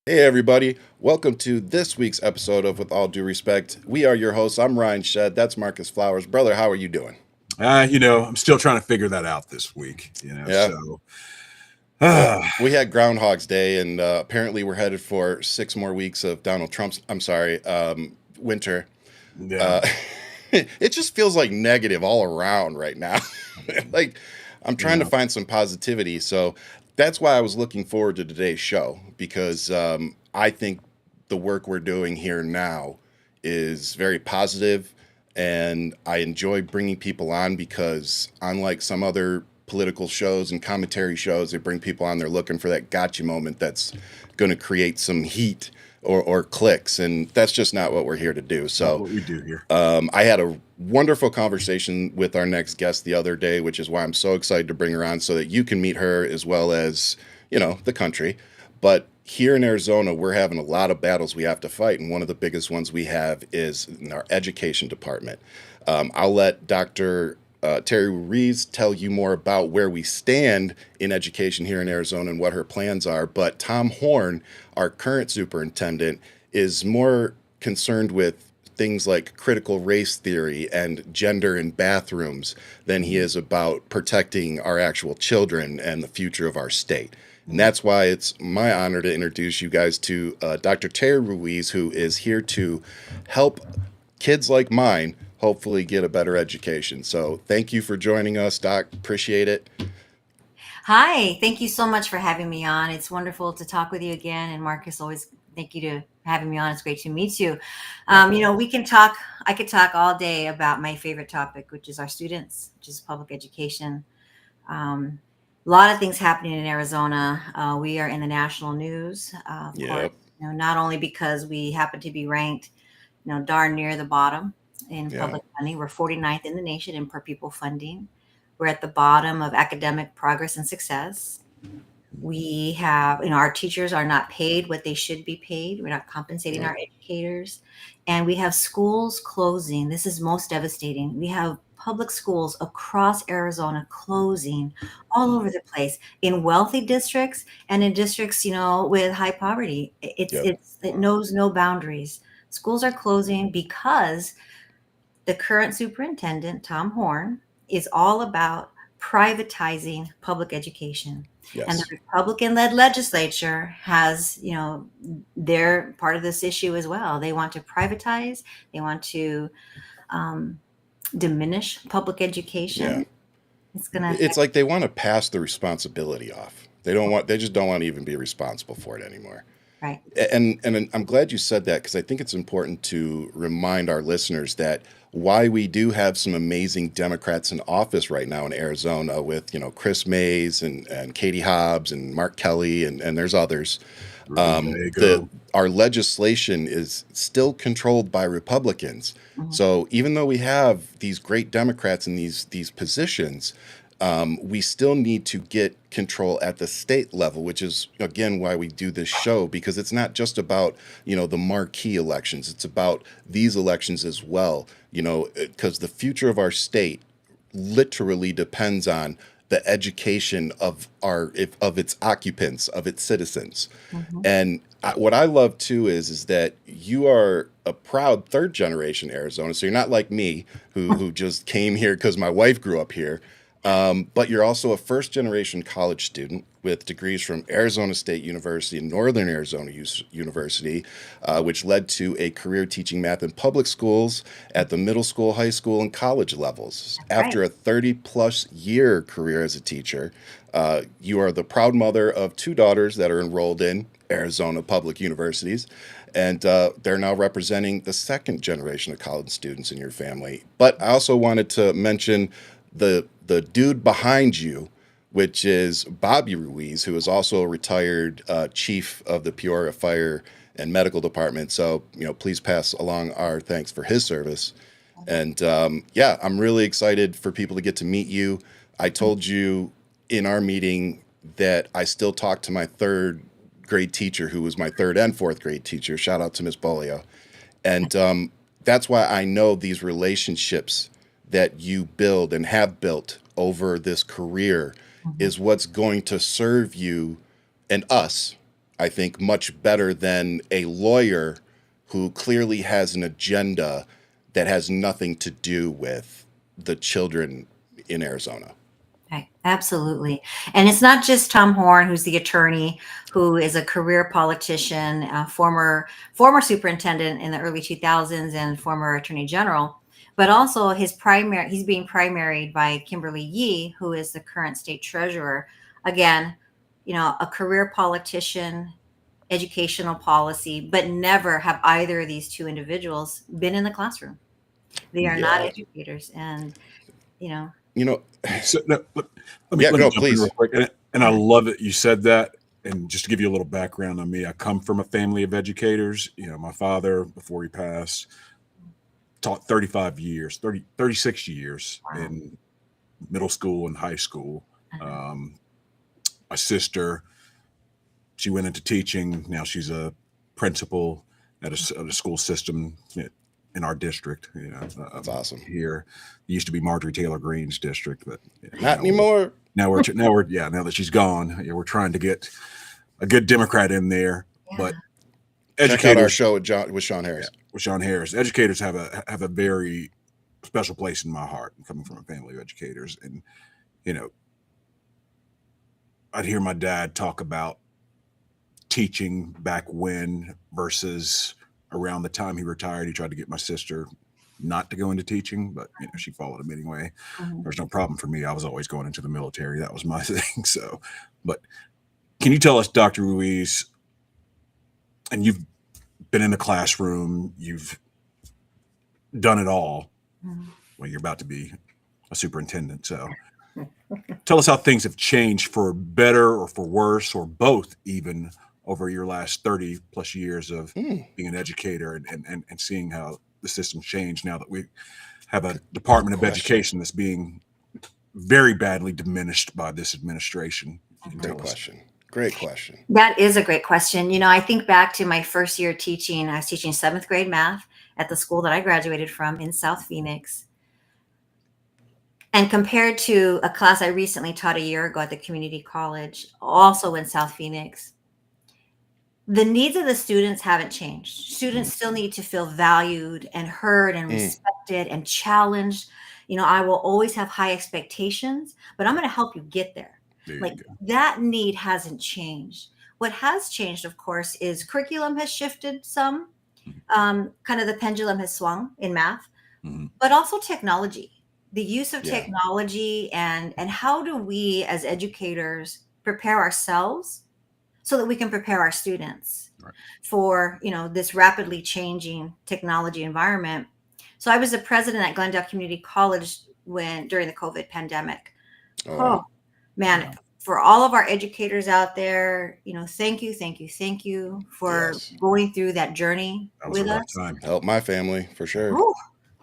Hey, everybody. Welcome to this week's episode of With All Due Respect. We are your hosts. I'm Ryan Shead. That's Marcus Flowers. Brother, how are you doing? I'm still trying to figure that out this week. Yeah. Well, we had Groundhog's Day, and apparently we're headed for 6 more weeks of Donald Trump's, winter. yeah, Uh, it just feels like negative all around right now. Like, I'm trying to yeah, find some positivity. So that's why I was looking forward to today's show because I think the work we're doing here now is very positive, and I enjoy bringing people on because, unlike some other political shows and commentary shows, they bring people on, they're looking for that gotcha moment that's going to create some heat or clicks, and that's just not what we're here to do. not So what we do here. I had a wonderful conversation with our next guest the other day, which is why I'm so excited to bring her on so that you can meet her as well as, the country. But here in Arizona, we're having a lot of battles we have to fight. And one of the biggest ones we have is in our education department. I'll let Dr. Terry Ruiz tell you more about where we stand in education here in Arizona and what her plans are. But Tom Horn, our current superintendent, is more concerned with things like critical race theory and gender in bathrooms than he is about protecting our actual children and the future of our state. And that's why it's my honor to introduce you guys to Dr. Terry Ruiz, who is here to help kids like mine hopefully get a better education. So thank you for joining us, Doc. Appreciate it. Hi, thank you so much for having me on. It's wonderful to talk with you again. And Marcus, always thank you to having me on. It's great to meet you. We can talk, I could talk all day about my favorite topic, which is our students, which is public education. A lot of things happening in Arizona. We are in the national news, of course, Yep. not only because we happen to be ranked, darn near the bottom in Yeah. public funding. We're 49th in the nation in per pupil funding. We're at the bottom of academic progress and success. We have, our teachers are not paid what they should be paid. We're not compensating Nope. our educators. And we have schools closing. This is most devastating. We have public schools across Arizona closing all over the place in wealthy districts and in districts, with high poverty. Yep. It knows no boundaries. Schools are closing because the current superintendent, Tom Horn, is all about privatizing public education. And the Yes. Republican led legislature has, they're part of this issue as well. They want to privatize, they want to um, diminish public Yeah. education. It's going to It's affect, like they want to pass the responsibility off. They just don't want to even be responsible for it anymore. right? And I'm glad you said that because I think it's important to remind our listeners that why we do have some amazing Democrats in office right now in Arizona with Chris Mays and Katie Hobbs and Mark Kelly and there's others. The Go. Our legislation is still controlled by Republicans. Mhm. So even though we have these great Democrats in these positions, we still need to get control at the state level, which is again why we do this show, because it's not just about the marquee elections; it's about these elections as well. Because the future of our state literally depends on the education of its occupants, of its citizens. Mhm. And what I love too is that you are a proud third generation Arizona. So you're not like me, who just came here because my wife grew up here. But you're also a first generation college student with degrees from Arizona State University and Northern Arizona University, which led to a career teaching math in public schools at the middle school, high school, and college levels. That's right. After a 30-plus year career as a teacher, you are the proud mother of two daughters that are enrolled in Arizona public universities. And they're now representing the second generation of college students in your family. But I also wanted to mention the dude behind you, which is Bobby Ruiz, who is also a retired chief of the Peoria Fire and Medical Department. So, please pass along our thanks for his service. And yeah, I'm really excited for people to get to meet you. I told you in our meeting that I still talk to my third grade teacher, who was my third and fourth grade teacher. Shout out to Miss Bolio. And that's why I know these relationships that you build and have built over this career Mhm. is what's going to serve you and us I think, much better than a lawyer who clearly has an agenda that has nothing to do with the children in Arizona. Right, absolutely. And it's not just Tom Horn, who's the attorney, who is a career politician, former superintendent in the early 2000s and former attorney general, but also he's being primaried by Kimberly Yee, who is the current state treasurer. Again, a career politician, educational policy, but never have either of these two individuals been in the classroom. They are not Yeah. educators, and you know, You know, So let me Yeah, go, jump in please. real quick. And I love that you said that. And just to give you a little background on me, I come from a family of educators. My father, before he passed, taught 36 years Wow. in middle school and high school. My sister, she went into teaching. Now she's a principal at a school system in our district. That's awesome. Here, it used to be Marjorie Taylor Greene's district, but Not anymore. now that she's gone, we're trying to get a good Democrat in there. Yeah. But Check out our educators, show with Sean Harris. with Sean Harris, educators have a very special place in my heart. Coming from a family of educators, and I'd hear my dad talk about teaching back when versus around the time he retired. He tried to get my sister not to go into teaching, but she followed him anyway. There's no problem for me. I was always going into the military. That was my thing. So, but can you tell us, Dr. Ruiz, and you've been in the classroom, you've done it all. Well, you're about to be a superintendent. So tell us how things have changed for better or for worse or both, even over your last 30 plus years of being an educator and seeing how the system's changed now that we have a Department of Education that's being very badly diminished by this administration. Great question. That is a great question. I think back to my first year teaching. I was teaching 7th grade math at the school that I graduated from in South Phoenix. And compared to a class I recently taught a year ago at the community college, also in South Phoenix, the needs of the students haven't changed. Students still need to feel valued and heard and respected and challenged. I will always have high expectations, but I'm going to help you get there. That need hasn't changed. What has changed, of course, is curriculum has shifted some. Kind of the pendulum has swung in math, but also technology. The use of technology and how do we as educators prepare ourselves so that we can prepare our students for this rapidly changing technology environment. So I was the president at Glendale Community College during the COVID pandemic. Oh man, for all of our educators out there, thank you for going through that journey with us. Help my family for sure. Ooh,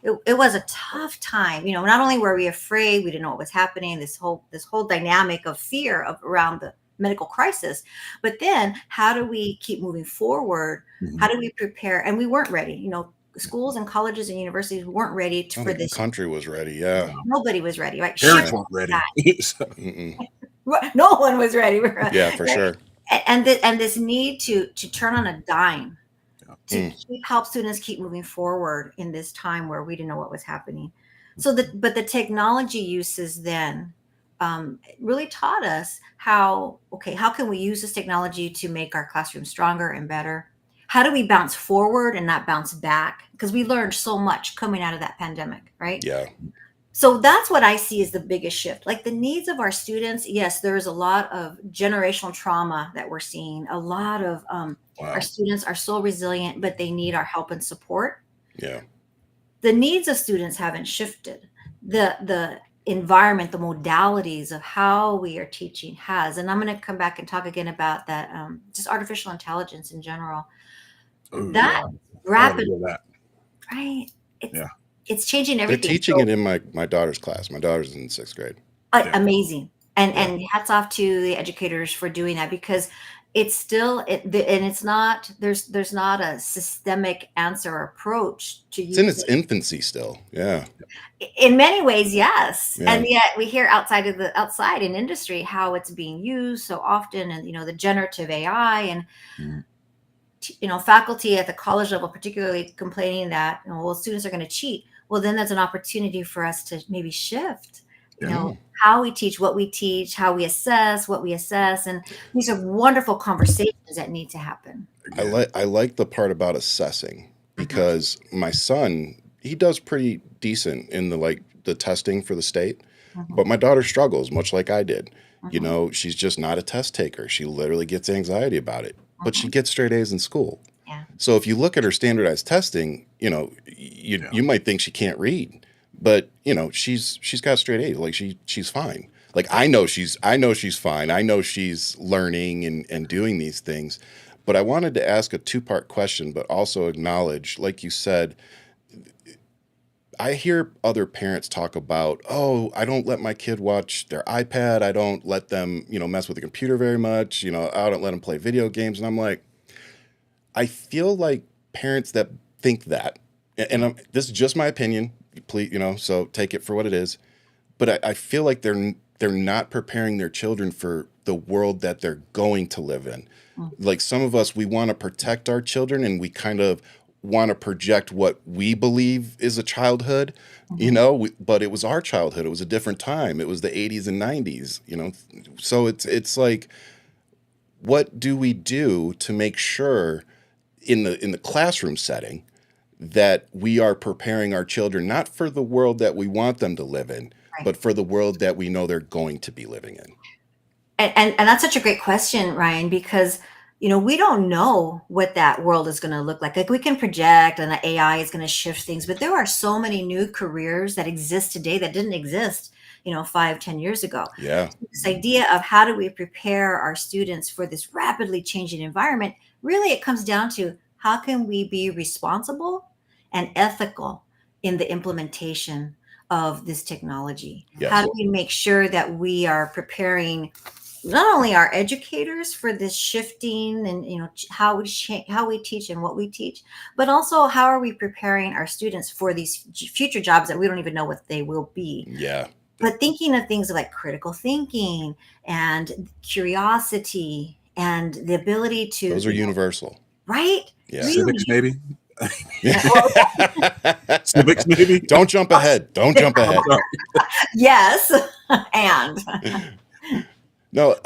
it was a tough time. Not only were we afraid, we didn't know what was happening, this whole dynamic of fear around the medical crisis, but then how do we keep moving forward? How do we prepare? And we weren't ready. Schools and colleges and universities weren't ready for this. The country was ready. Yeah. Nobody was ready, right? Parents weren't ready. No one was ready. Yeah, for sure. And this need to turn on a dime to help students keep moving forward in this time where we didn't know what was happening. But the technology uses then really taught us how can we use this technology to make our classroom stronger and better? How do we bounce forward and not bounce back? Because we learned so much coming out of that pandemic, right? Yeah. So that's what I see as the biggest shift. Like the needs of our students, yes, there is a lot of generational trauma that we're seeing. A lot of our students are so resilient, but they need our help and support. Yeah. The needs of students haven't shifted. The environment, the modalities of how we are teaching has. And I'm going to come back and talk again about that, just artificial intelligence in general. Rapid, right? It's changing everything. They're teaching it in my daughter's class. My daughter's in 6th grade. Amazing. And hats off to the educators for doing that, because it's still and it's not, there's not a systemic answer or approach to It's in use its it. infancy still. Yeah. In many ways, yes, Yeah. and yet we hear outside in industry how it's being used so often, and the generative AI, and Mhm. faculty at the college level particularly complaining that, well, students are going to cheat. Well, then there's an opportunity for us to maybe shift, Yeah. how we teach, what we teach, how we assess, what we assess, and these are wonderful conversations that need to happen. I like the part about assessing, Mhm, because my son, he does pretty decent in the testing for the state, mhm, but my daughter struggles much like I did. mhm, She's just not a test taker. She literally gets anxiety about it, but she mhm. gets straight A's in school. Yeah. So if you look at her standardized testing, you Yeah. you might think she can't read, but she's got straight A's. Like she's fine. Like I know she's fine. I know she's learning and doing these things. But I wanted to ask a two-part question, but also acknowledge, like you said, I hear other parents talk about, oh, I don't let my kid watch their iPad. I don't let them, mess with the computer very much. I don't let them play video games. And I'm like, I feel like parents that think that, and this is just my opinion, please, so take it for what it is. But I feel like they're not preparing their children for the world that they're going to live in. Mm, Like some of us, we want to protect our children, and we kind of want to project what we believe is a childhood, mhm. but it was our childhood. It was a different time. It was the 80s and 90s, So it's like, what do we do to make sure in the classroom setting that we are preparing our children not for the world that we want them to live in, Right. but for the world that we know they're going to be living in? And that's such a great question, Ryan, because we don't know what that world is going to look like. Like, we can project, and the AI is going to shift things, but there are so many new careers that exist today that didn't exist 5-10 years ago. Yeah. This idea of how do we prepare our students for this rapidly changing environment, really it comes down to how can we be responsible and ethical in the implementation of this technology. How Yes. do we make sure that we are preparing not only our educators for this shifting, and how we teach and what we teach, but also how are we preparing our students for these future jobs that we don't even know what they will be. Yeah. But thinking of things like critical thinking and curiosity and the ability to, Those are universal. right, Yeah. Civics, really. maybe. Yeah. Civics, maybe. Don't jump ahead. Don't jump I'm ahead. sorry. Yes. And No,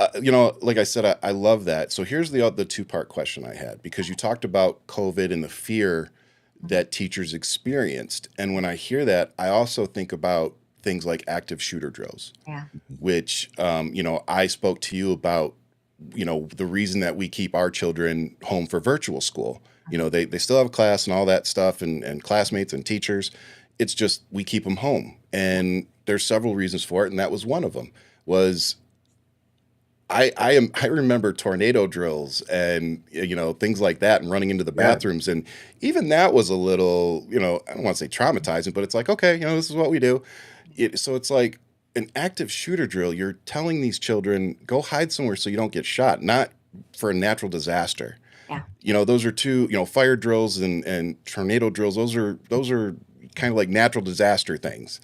like I said, I love that. So here's the two-part question I had, because you talked about COVID and the fear that teachers experienced. And when I hear that, I also think about things like active shooter drills, yeah. which, I spoke to you about, the reason that we keep our children home for virtual school. They still have class and all that stuff, and classmates and teachers. It's just we keep them home. And there's several reasons for it. And that was one of them. Was I remember tornado drills and things like that, and running into the Yeah. bathrooms, and even that was a little, I don't want to say traumatizing, but it's like, okay, this is what we do. So it's like an active shooter drill. You're telling these children, go hide somewhere so you don't get shot, not for a natural disaster. Yeah. Those are two, fire drills and tornado drills. Those are kind of like natural disaster things.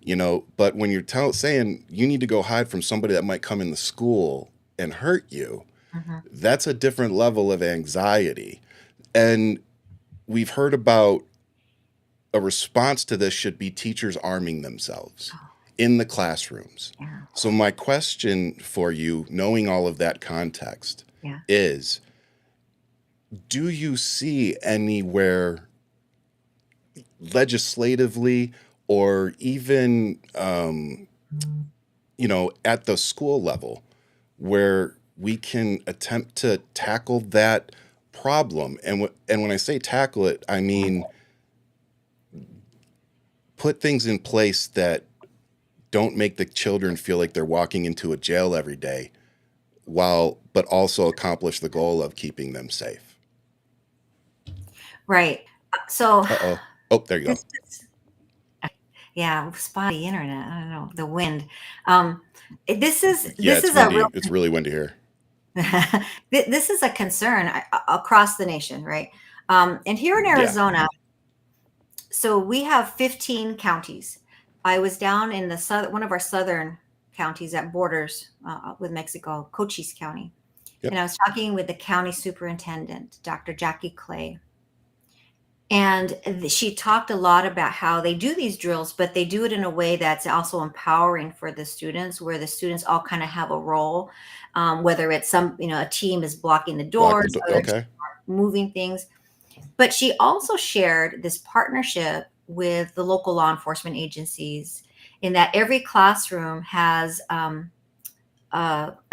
But when you're saying you need to go hide from somebody that might come in the school and hurt you, Mhm. that's a different level of anxiety. And we've heard about a response to this should be teachers arming themselves Oh, in the classrooms. yeah. So my question for you, knowing all of that context, Yeah. is, do you see anywhere legislatively, or even at the school level, where we can attempt to tackle that problem? And when I say tackle it, I mean put things in place that don't make the children feel like they're walking into a jail every day, but also accomplish the goal of keeping them safe. Right. So Uh-oh. Oh, there you go. this is, yeah, spotty internet. I don't know, the wind. This is Yeah, this it's is a windy. real It's really windy here. This is a concern across the nation, right? And here in Yeah. Arizona, so we have 15 counties. I was down in one of our southern counties that borders with Mexico, Cochise County, Yep. and I was talking with the county superintendent, Dr. Jackie Clay, and she talked a lot about how they do these drills, but they do it in a way that's also empowering for the students, where the students all kind of have a role, whether it's a team is blocking the Block the doors, door. other Okay. moving things. But she also shared this partnership with the local law enforcement agencies, in that every classroom has an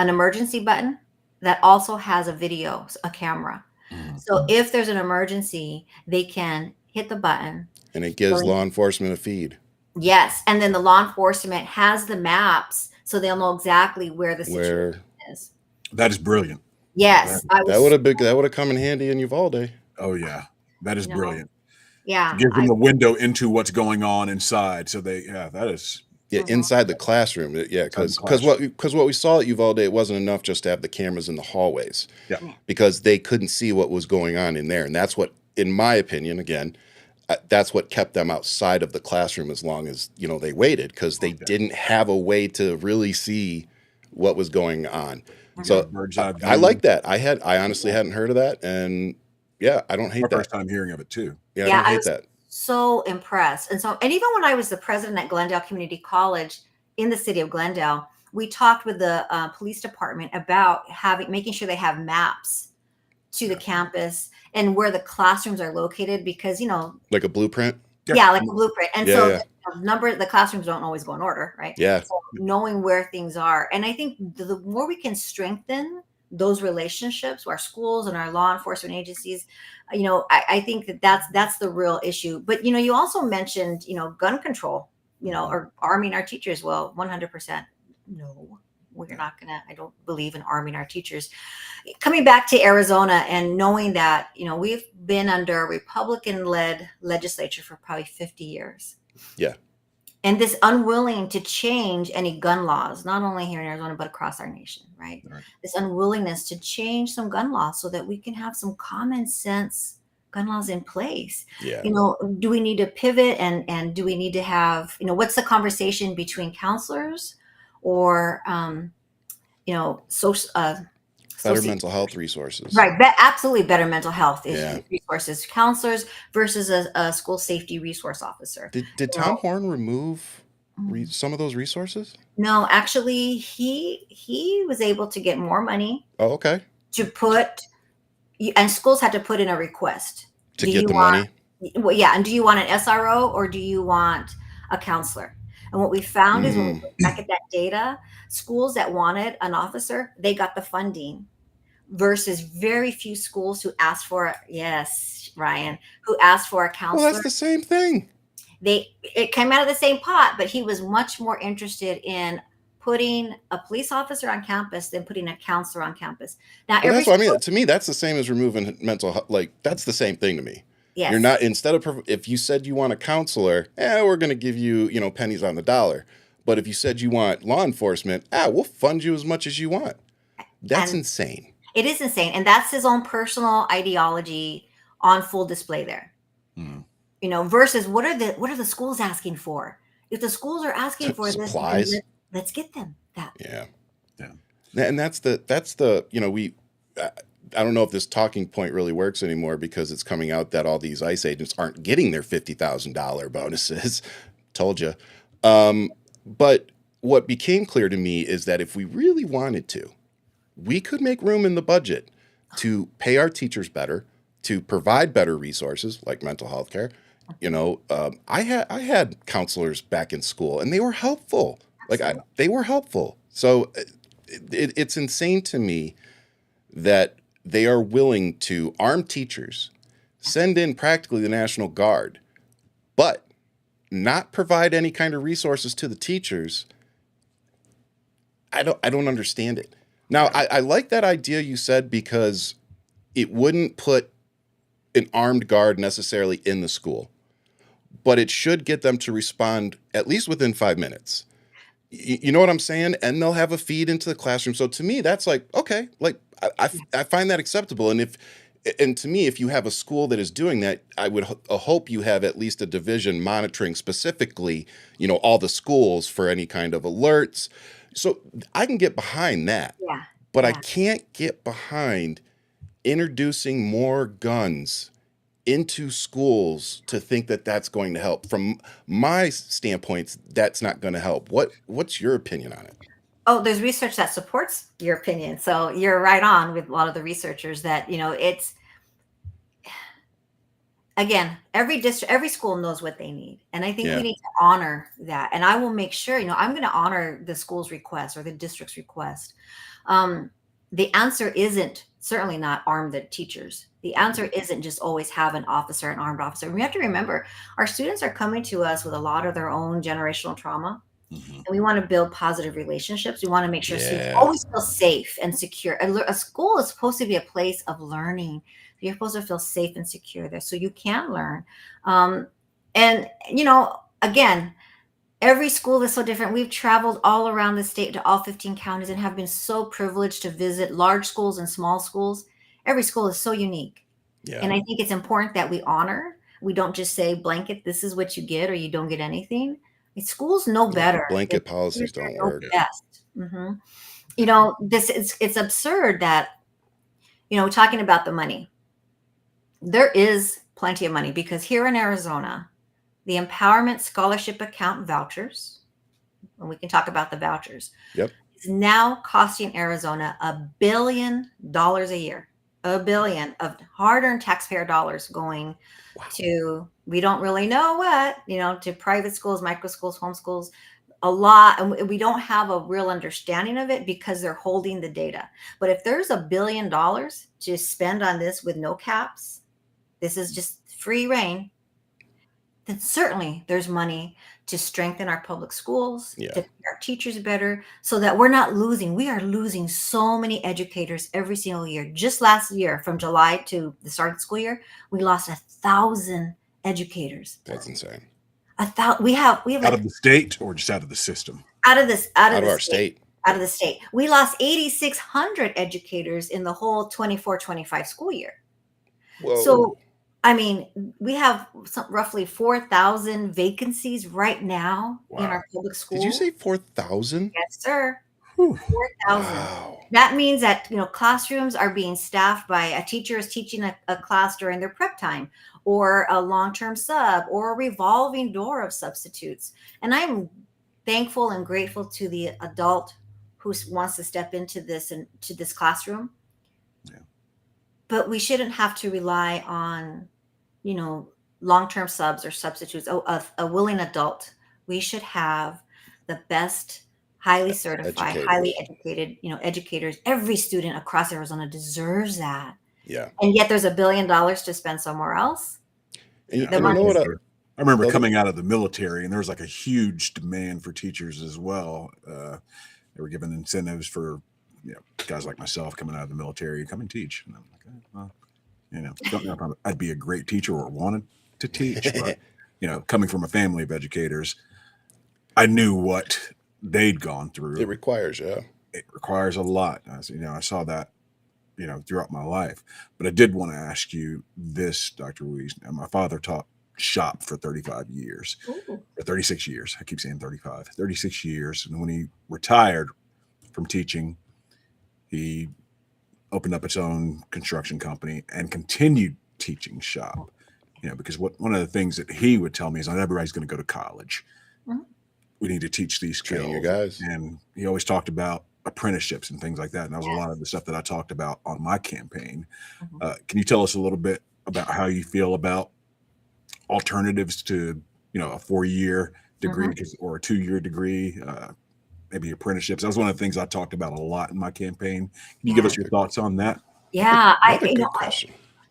emergency button that also has a video, a camera. So if there's an emergency, they can hit the button. And it gives law enforcement a feed. Yes, and then the law enforcement has the maps, so they'll know exactly where the Where situation is. That is brilliant. Yes, I that was, would have come in handy in Uvalde. Oh yeah, that is you know, brilliant. yeah, Gives them the window into what's going on inside. So that is Yeah, inside the classroom. Yeah, because what we saw at Uvalde, it wasn't enough just to have the cameras in the hallways. yeah. Because they couldn't see what was going on in there, and that's what, in my opinion, again, that's what kept them outside of the classroom as long as they waited, because they didn't have a way to really see what was going on. So Bird's eye I view. like that. I honestly hadn't heard of that, and yeah, I don't hate My that. first time hearing of it too. Yeah, I Yeah, don't I hate was that. so impressed. And even when I was the president at Glendale Community College in the city of Glendale, we talked with the police department about making sure they have maps to the campus and where the classrooms are located, because Like a blueprint. yeah, like a blueprint. And so Yeah. the classrooms don't always go in order, right? Yeah. So knowing where things are. And I think the more we can strengthen those relationships, our schools and our law enforcement agencies, I think that's the real issue. But you also mentioned gun control, or arming our teachers. Well, 100% no. We're not gonna. I don't believe in arming our teachers. Coming back to Arizona and knowing that we've been under a Republican-led legislature for probably 50 years. Yeah. And this unwilling to change any gun laws, not only here in Arizona, but across our nation, right? This unwillingness to change some gun laws so that we can have some common sense gun laws in place. Yeah. Do we need to pivot, and do we need to have, what's the conversation between counselors or, social, Better mental health resources. right? Absolutely better mental health Yeah. resources, counselors versus a school safety resource officer. Did Tom Horn remove some of those resources? No, actually, he was able to get more money Oh, okay. to put, and schools had to put in a request. To Do get you the want- money. Well, yeah, and do you want an SRO or do you want a counselor? And what we found is, when we look back at that data, schools that wanted an officer, they got the funding, versus very few schools who asked for, yes, Ryan, who asked for a counselor. Well, that's the same thing. It came out of the same pot, but he was much more interested in putting a police officer on campus than putting a counselor on campus. Now, Well, that's what I mean. To me, that's the same as removing mental health. Like, that's the same thing to me. yes. You're not, instead of, if you said you want a counselor, we're going to give you, pennies on the dollar. But if you said you want law enforcement, we'll fund you as much as you want. That's insane. It is insane. And that's his own personal ideology on full display there. Versus what are the schools asking for? If the schools are asking for supplies, let's get them that. Yeah. And that's the I don't know if this talking point really works anymore, because it's coming out that all these ICE agents aren't getting their $50,000 bonuses. Told you. But what became clear to me is that if we really wanted to, we could make room in the budget to pay our teachers better, to provide better resources like mental health care. I had counselors back in school, and they were helpful. They were helpful. So it's insane to me that they are willing to arm teachers, send in practically the National Guard, but not provide any kind of resources to the teachers. I don't understand it. Now, I like that idea you said, because it wouldn't put an armed guard necessarily in the school, but it should get them to respond at least within 5 minutes. You know what I'm saying? And they'll have a feed into the classroom. So to me, that's like, okay, like I find that acceptable. And to me, if you have a school that is doing that, I would hope you have at least a division monitoring specifically, all the schools for any kind of alerts. So I can get behind that, Yeah. but I Yeah. can't get behind introducing more guns into schools to think that that's going to help. From my standpoint, that's not going to help. What's your opinion on it? Oh, there's research that supports your opinion. So you're right on with a lot of the researchers that, it's, again, every school knows what they need. And I think we Yeah. need to honor that. And I will make sure, I'm going to honor the school's request or the district's request. The answer isn't certainly not arm the teachers. The answer isn't just always have an armed officer. We have to remember our students are coming to us with a lot of their own generational trauma. Mhm. And we want to build positive relationships. We want to make sure students Yeah. always feel safe and secure. A school is supposed to be a place of learning. You're supposed to feel safe and secure there so you can learn. And, again, every school is so different. We've traveled all around the state to all 15 counties and have been so privileged to visit large schools and small schools. Every school is so unique. Yeah. And I think it's important that we honor. We don't just say blanket, this is what you get or you don't get anything. Schools know better. Blanket The policies teachers don't know work. best. It's absurd that, talking about the money, there is plenty of money because here in Arizona, the Empowerment Scholarship Account vouchers, and we can talk about the vouchers, Yep. is now costing Arizona $1 billion a year. $1 billion of hard-earned taxpayer dollars going to, we don't really know what, to private schools, micro schools, homeschools, a lot. And we don't have a real understanding of it because they're holding the data. But if there's $1 billion to spend on this with no caps, this is just free reign, then certainly there's money to strengthen our public schools, Yeah. to make our teachers better, so that we're not losing. We are losing so many educators every single year. Just last year, from July to the start of the school year, we lost 1,000 educators. That's insane. We have Out of the state or just out of the system? out of the Our state. Out of the state. We lost 8,600 educators in the whole 24-25 school year. Whoa. So, I mean, we have roughly 4,000 vacancies right now in our public schools. Did you say 4,000? Yes, sir. Whew. 4,000. Wow. That means that, classrooms are being staffed by a teacher is teaching a class during their prep time, or a long-term sub, or a revolving door of substitutes. And I'm thankful and grateful to the adult who wants to step into this and to this classroom. Yeah. But we shouldn't have to rely on, long-term subs or substitutes. A willing adult. We should have the best, highly certified, Educators. highly educated, educators. Every student across Arizona deserves that. Yeah. And yet there's $1 billion to spend somewhere else. And Yeah, The you money know is what? there. I remember Well, coming out of the military, and there was like a huge demand for teachers as well. They were given incentives for guys like myself coming out of the military, come and teach. And I'm like, well, don't know if I'd be a great teacher or wanted to teach, but coming from a family of educators, I knew what they'd gone through. It requires, yeah. It requires a lot. I saw that, throughout my life. But I did want to ask you this, Dr. Ruiz. Now, my father taught shop for 35 years, Ooh. or 36 years. I keep saying 36 years. And when he retired from teaching, he opened up its own construction company and continued teaching shop. Because one of the things that he would tell me is not everybody's going to go to college. Mhm. We need to teach these skills. Train your guys. And he always talked about apprenticeships and things like that. And that was a lot of the stuff that I talked about on my campaign. Mhm. Can you tell us a little bit about how you feel about alternatives to, a 4-year degree or a 2-year degree, maybe apprenticeships? That was one of the things I talked about a lot in my campaign. Can you give us your thoughts on that? Yeah, Another good question.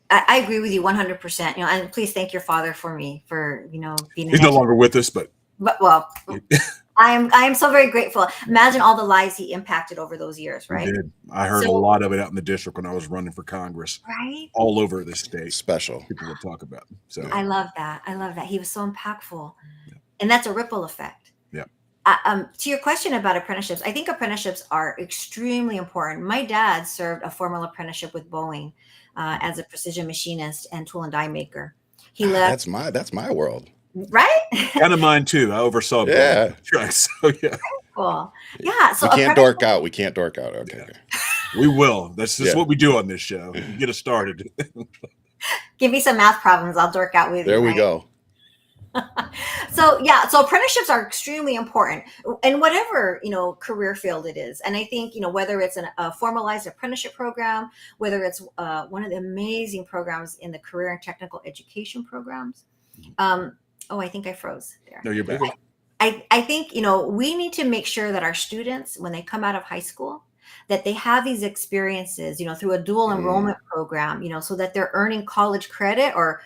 I agree with you 100%. And please thank your father for me for being He's no longer with us, but well, I am so very grateful. Imagine all the lives he impacted over those years, right? he did. I heard a lot of it out in the district when I was running for Congress, Right. all over the state. Special. People would talk about him. So I love that. He was so impactful. And that's a ripple effect. Yeah. To your question about apprenticeships, I think apprenticeships are extremely important. My dad served a formal apprenticeship with Boeing as a precision machinist and tool and die maker. He left, That's my world. right? Kind of mine too. I oversaw both Yeah. contracts. So yeah, Cool. Yeah. So We can't dork out. We can't dork out. Okay. Yeah. we will. That's just Yeah. what we do on this show. Get us started. give me some math problems. I'll dork out with you. There we right? go. So yeah, so apprenticeships are extremely important in whatever career field it is. And I think whether it's a formalized apprenticeship program, whether it's one of the amazing programs in the career and technical education programs. I think I froze there. No, you're back. I think we need to make sure that our students, when they come out of high school, that they have these experiences through a dual enrollment program, so that they're earning college credit, or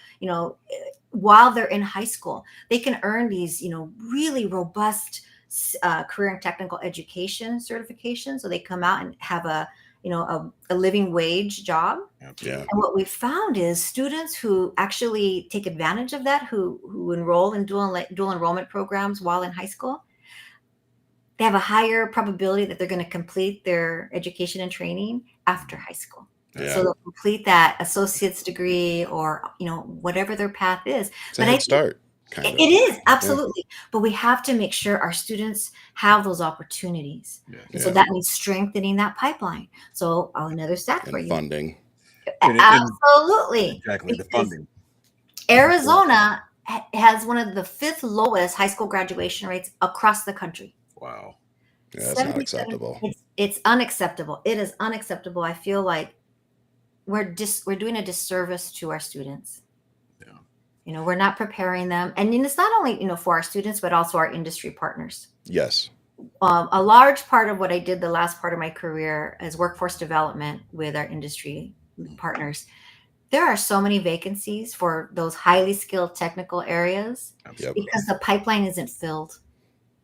while they're in high school, they can earn these really robust career and technical education certifications, so they come out and have a living wage job. Yeah. And what we found is students who actually take advantage of that, who enroll in dual enrollment programs while in high school, they have a higher probability that they're going to complete their education and training after high school. Yeah. So they'll complete that associate's degree, or whatever their path is. It's a head start. Kind of. It is, absolutely. Yeah. But we have to make sure our students have those opportunities. Yeah. And so that means strengthening that pipeline. So another stat for you. Funding. Absolutely. Exactly. The funding. Arizona has one of the 5th lowest high school graduation rates across the country. Wow. Yeah, that's not acceptable. It's unacceptable. It is unacceptable. I feel like we're doing a disservice to our students. Yeah. We're not preparing them. And it's not only, for our students, but also our industry partners. Yes. A large part of what I did the last part of my career is workforce development with our industry partners. There are so many vacancies for those highly skilled technical areas because the pipeline isn't filled.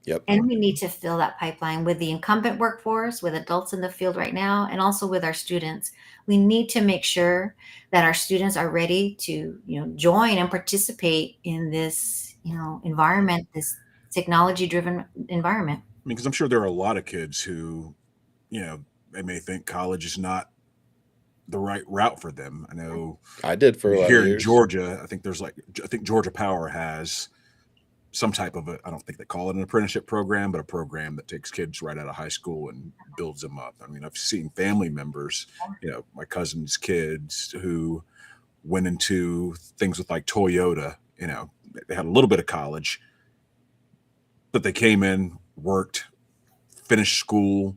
Yep. And we need to fill that pipeline with the incumbent workforce, with adults in the field right now, and also with our students. We need to make sure that our students are ready to, join and participate in this, environment, this technology-driven environment. I mean, because I'm sure there are a lot of kids who, they may think college is not the right route for them. I know I did for a lot here of in years. Georgia. I think Georgia Power has some type of I don't think they call it an apprenticeship program, but a program that takes kids right out of high school and builds them up. I mean, I've seen family members, my cousin's kids who went into things with like Toyota, they had a little bit of college, but they came in, worked, finished school,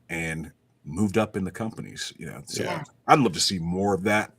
and moved up in the companies, So I'd love to see more of that.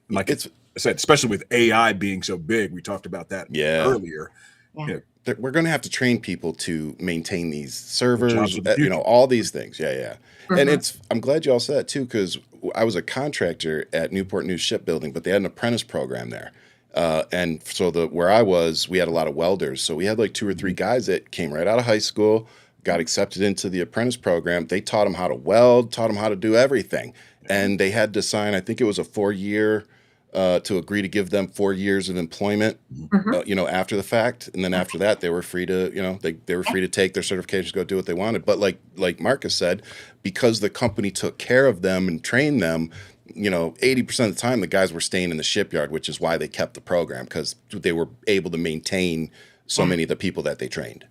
Like it's said, especially with AI being so big, we talked about that earlier. Yeah. We're going to have to train people to maintain these servers, future. all these things. Yeah. And I'm glad you all said that too, because I was a contractor at Newport News Shipbuilding, but they had an apprentice program there. And so where I was, we had a lot of welders. So we had like 2 or 3 guys that came right out of high school, got accepted into the apprentice program. They taught them how to weld, taught them how to do everything. And they had to sign, I think it was a 4-year to agree to give them 4 years of employment, after the fact. And then after that, they were free to, they were free to take their certifications, go do what they wanted. But like Marcus said, because the company took care of them and trained them, 80% of the time, the guys were staying in the shipyard, which is why they kept the program, because they were able to maintain so many of the people that they trained.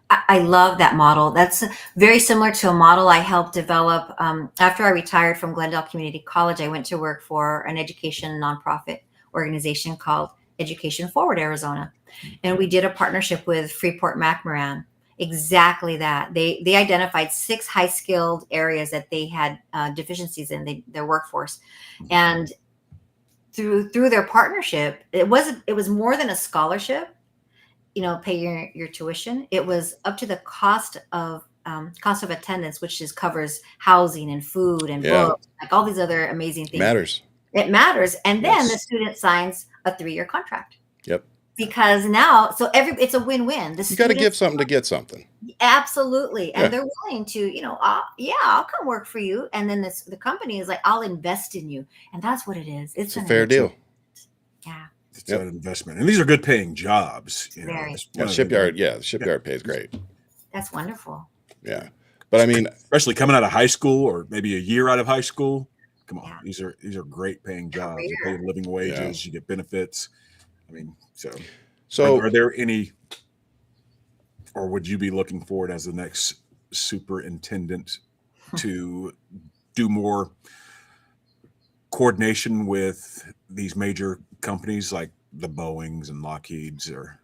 I love that model. That's very similar to a model I helped develop. After I retired from Glendale Community College, I went to work for an education nonprofit organization called Education Forward Arizona. And we did a partnership with Freeport McMoran. Exactly that. They identified 6 high-skilled areas that they had deficiencies in their workforce. And through their partnership, it was more than a scholarship. Pay your tuition. It was up to the cost of attendance, which covers housing and food and books, like all these other amazing things. It matters. And then the student signs a 3-year contract. Yep. Because now, it's a win-win. You got to give something to get something. Absolutely. And they're willing to, I'll come work for you. And then the company is like, I'll invest in you. And that's what it is. It's a fair deal. Yeah. it's an investment, and these are good paying jobs. You know, Very. it's Yeah, one of the shipyard. Yeah, the shipyard pays great. That's wonderful. Yeah, but I mean, especially coming out of high school or maybe a year out of high school. Come on, Yeah. these are great paying jobs. You Career. pay living wages, you get benefits. I mean, so are there any, or would you be looking forward as the next superintendent to do more coordination with these major companies like the Boeings and Lockheeds, or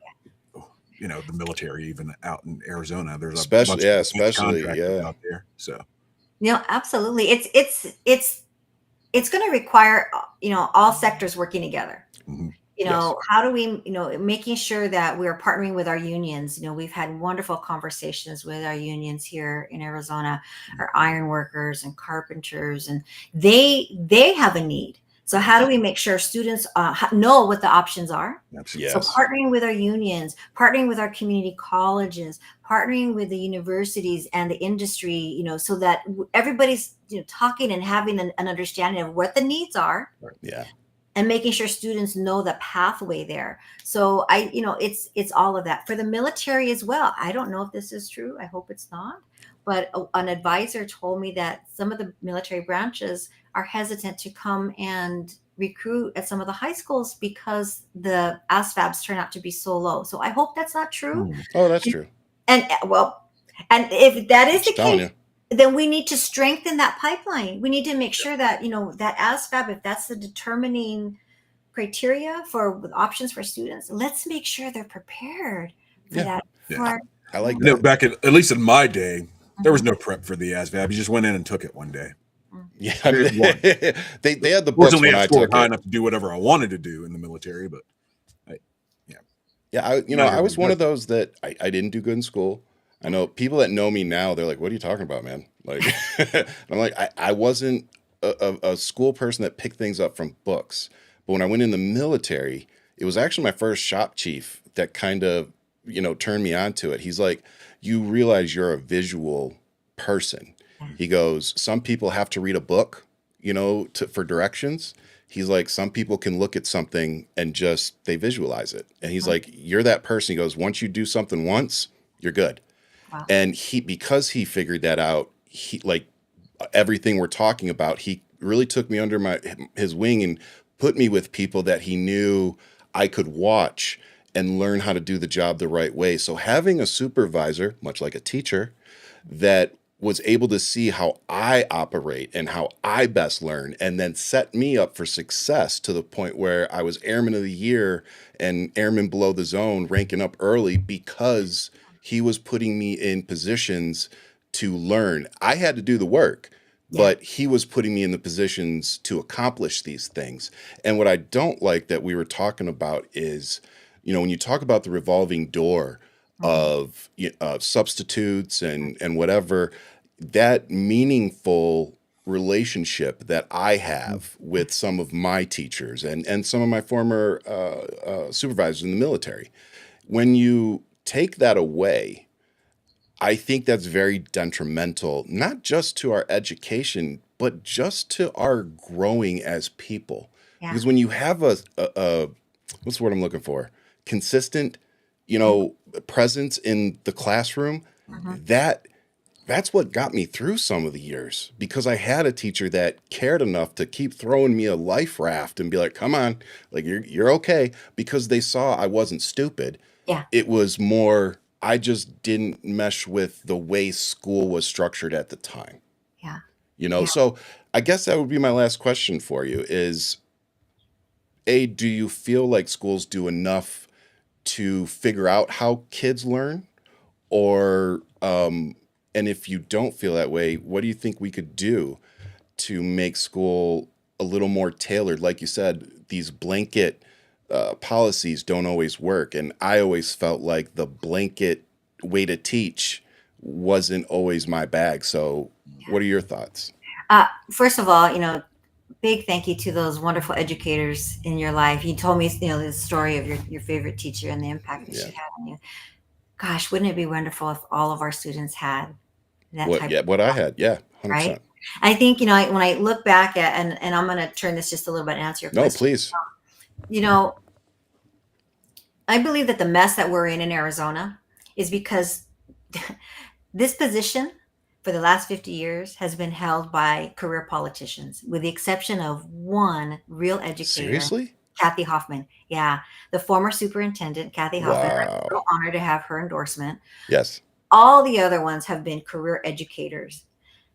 you know, the military, even out in Arizona? There's a bunch of defense contractors out there. So Absolutely. It's going to require, all sectors working together. mm-hmm. How do we, making sure that we're partnering with our unions. We've had wonderful conversations with our unions here in Arizona, our iron workers and carpenters, and they have a need. So how do we make sure students know what the options are? Absolutely. So partnering with our unions, partnering with our community colleges, partnering with the universities and the industry, so that everybody's talking and having an understanding of what the needs are. Yeah. And making sure students know the pathway there. So it's all of that for the military as well. I don't know if this is true. I hope it's not. But an advisor told me that some of the military branches are hesitant to come and recruit at some of the high schools because the ASVABs turn out to be so low. So I hope that's not true. Oh, that's true. And if that is the case, then we need to strengthen that pipeline. We need to make sure that, that ASVAB, if that's the determining criteria for options for students, let's make sure they're prepared for that. Yeah. I like that. Back at least in my day, there was no prep for the ASVAB. You just went in and took it one day. Yeah, they had the books when I took it. High enough to do whatever I wanted to do in the military, but I was one of those that I didn't do good in school. I know people that know me now, they're like, what are you talking about, man? Like, I'm like, I wasn't a school person that picked things up from books. But when I went in the military, it was actually my first shop chief that kind of, turned me on to it. He's like, you realize you're a visual person. He goes, some people have to read a book, for directions. He's like, some people can look at something and they visualize it. And he's like, you're that person. He goes, once you do something once, you're good. Wow. And because he figured that out, he, like everything we're talking about, he really took me under his wing and put me with people that he knew I could watch and learn how to do the job the right way. So having a supervisor, much like a teacher, that was able to see how I operate and how I best learn, and then set me up for success to the point where I was Airman of the Year and Airman Below the Zone, ranking up early because he was putting me in positions to learn. I had to do the work, but he was putting me in the positions to accomplish these things. And what I don't like that we were talking about is, when you talk about the revolving door of substitutes and whatever, that meaningful relationship that I have with some of my teachers and some of my former supervisors in the military, when you take that away, I think that's very detrimental, not just to our education, but just to our growing as people. Yeah. Because when you have a what's the word I'm looking for? Consistent, presence in the classroom, that's what got me through some of the years, because I had a teacher that cared enough to keep throwing me a life raft and be like, come on, like you're okay, because they saw I wasn't stupid. Yeah. It was more, I just didn't mesh with the way school was structured at the time. Yeah. So I guess that would be my last question for you is, do you feel like schools do enough to figure out how kids learn? Or, and if you don't feel that way, what do you think we could do to make school a little more tailored? Like you said, these blanket policies don't always work. And I always felt like the blanket way to teach wasn't always my bag. So what are your thoughts? First of all, big thank you to those wonderful educators in your life. You told me, the story of your favorite teacher and the impact that she had on you. Gosh, wouldn't it be wonderful if all of our students had that type of what I had. Yeah. 100%. Right. I think, when I look back at, and I'm going to turn this just a little bit and answer your question. No, please. I believe that the mess that we're in Arizona is because this position for the last 50 years has been held by career politicians, with the exception of one real educator, Seriously? Kathy Hoffman. Yeah, the former superintendent, Kathy Hoffman. I'm Wow. so honored to have her endorsement. Yes. All the other ones have been career educators.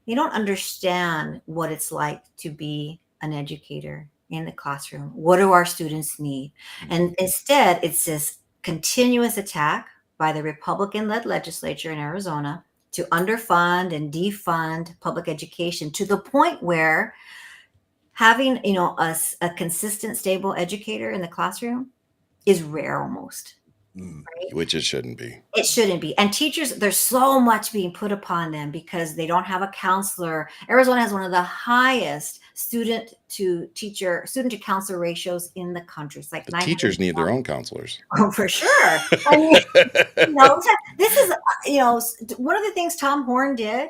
They don't understand what it's like to be an educator in the classroom. What do our students need? And instead, it's this continuous attack by the Republican led legislature in Arizona to underfund and defund public education to the point where having a consistent stable educator in the classroom is rare almost. Mm. Right? Which it shouldn't be. It shouldn't be. And teachers, there's so much being put upon them because they don't have a counselor. Arizona has one of the highest student to counselor ratios in the country. It's like The 900. teachers need their own counselors. Oh, for sure. I mean, this is, one of the things Tom Horn did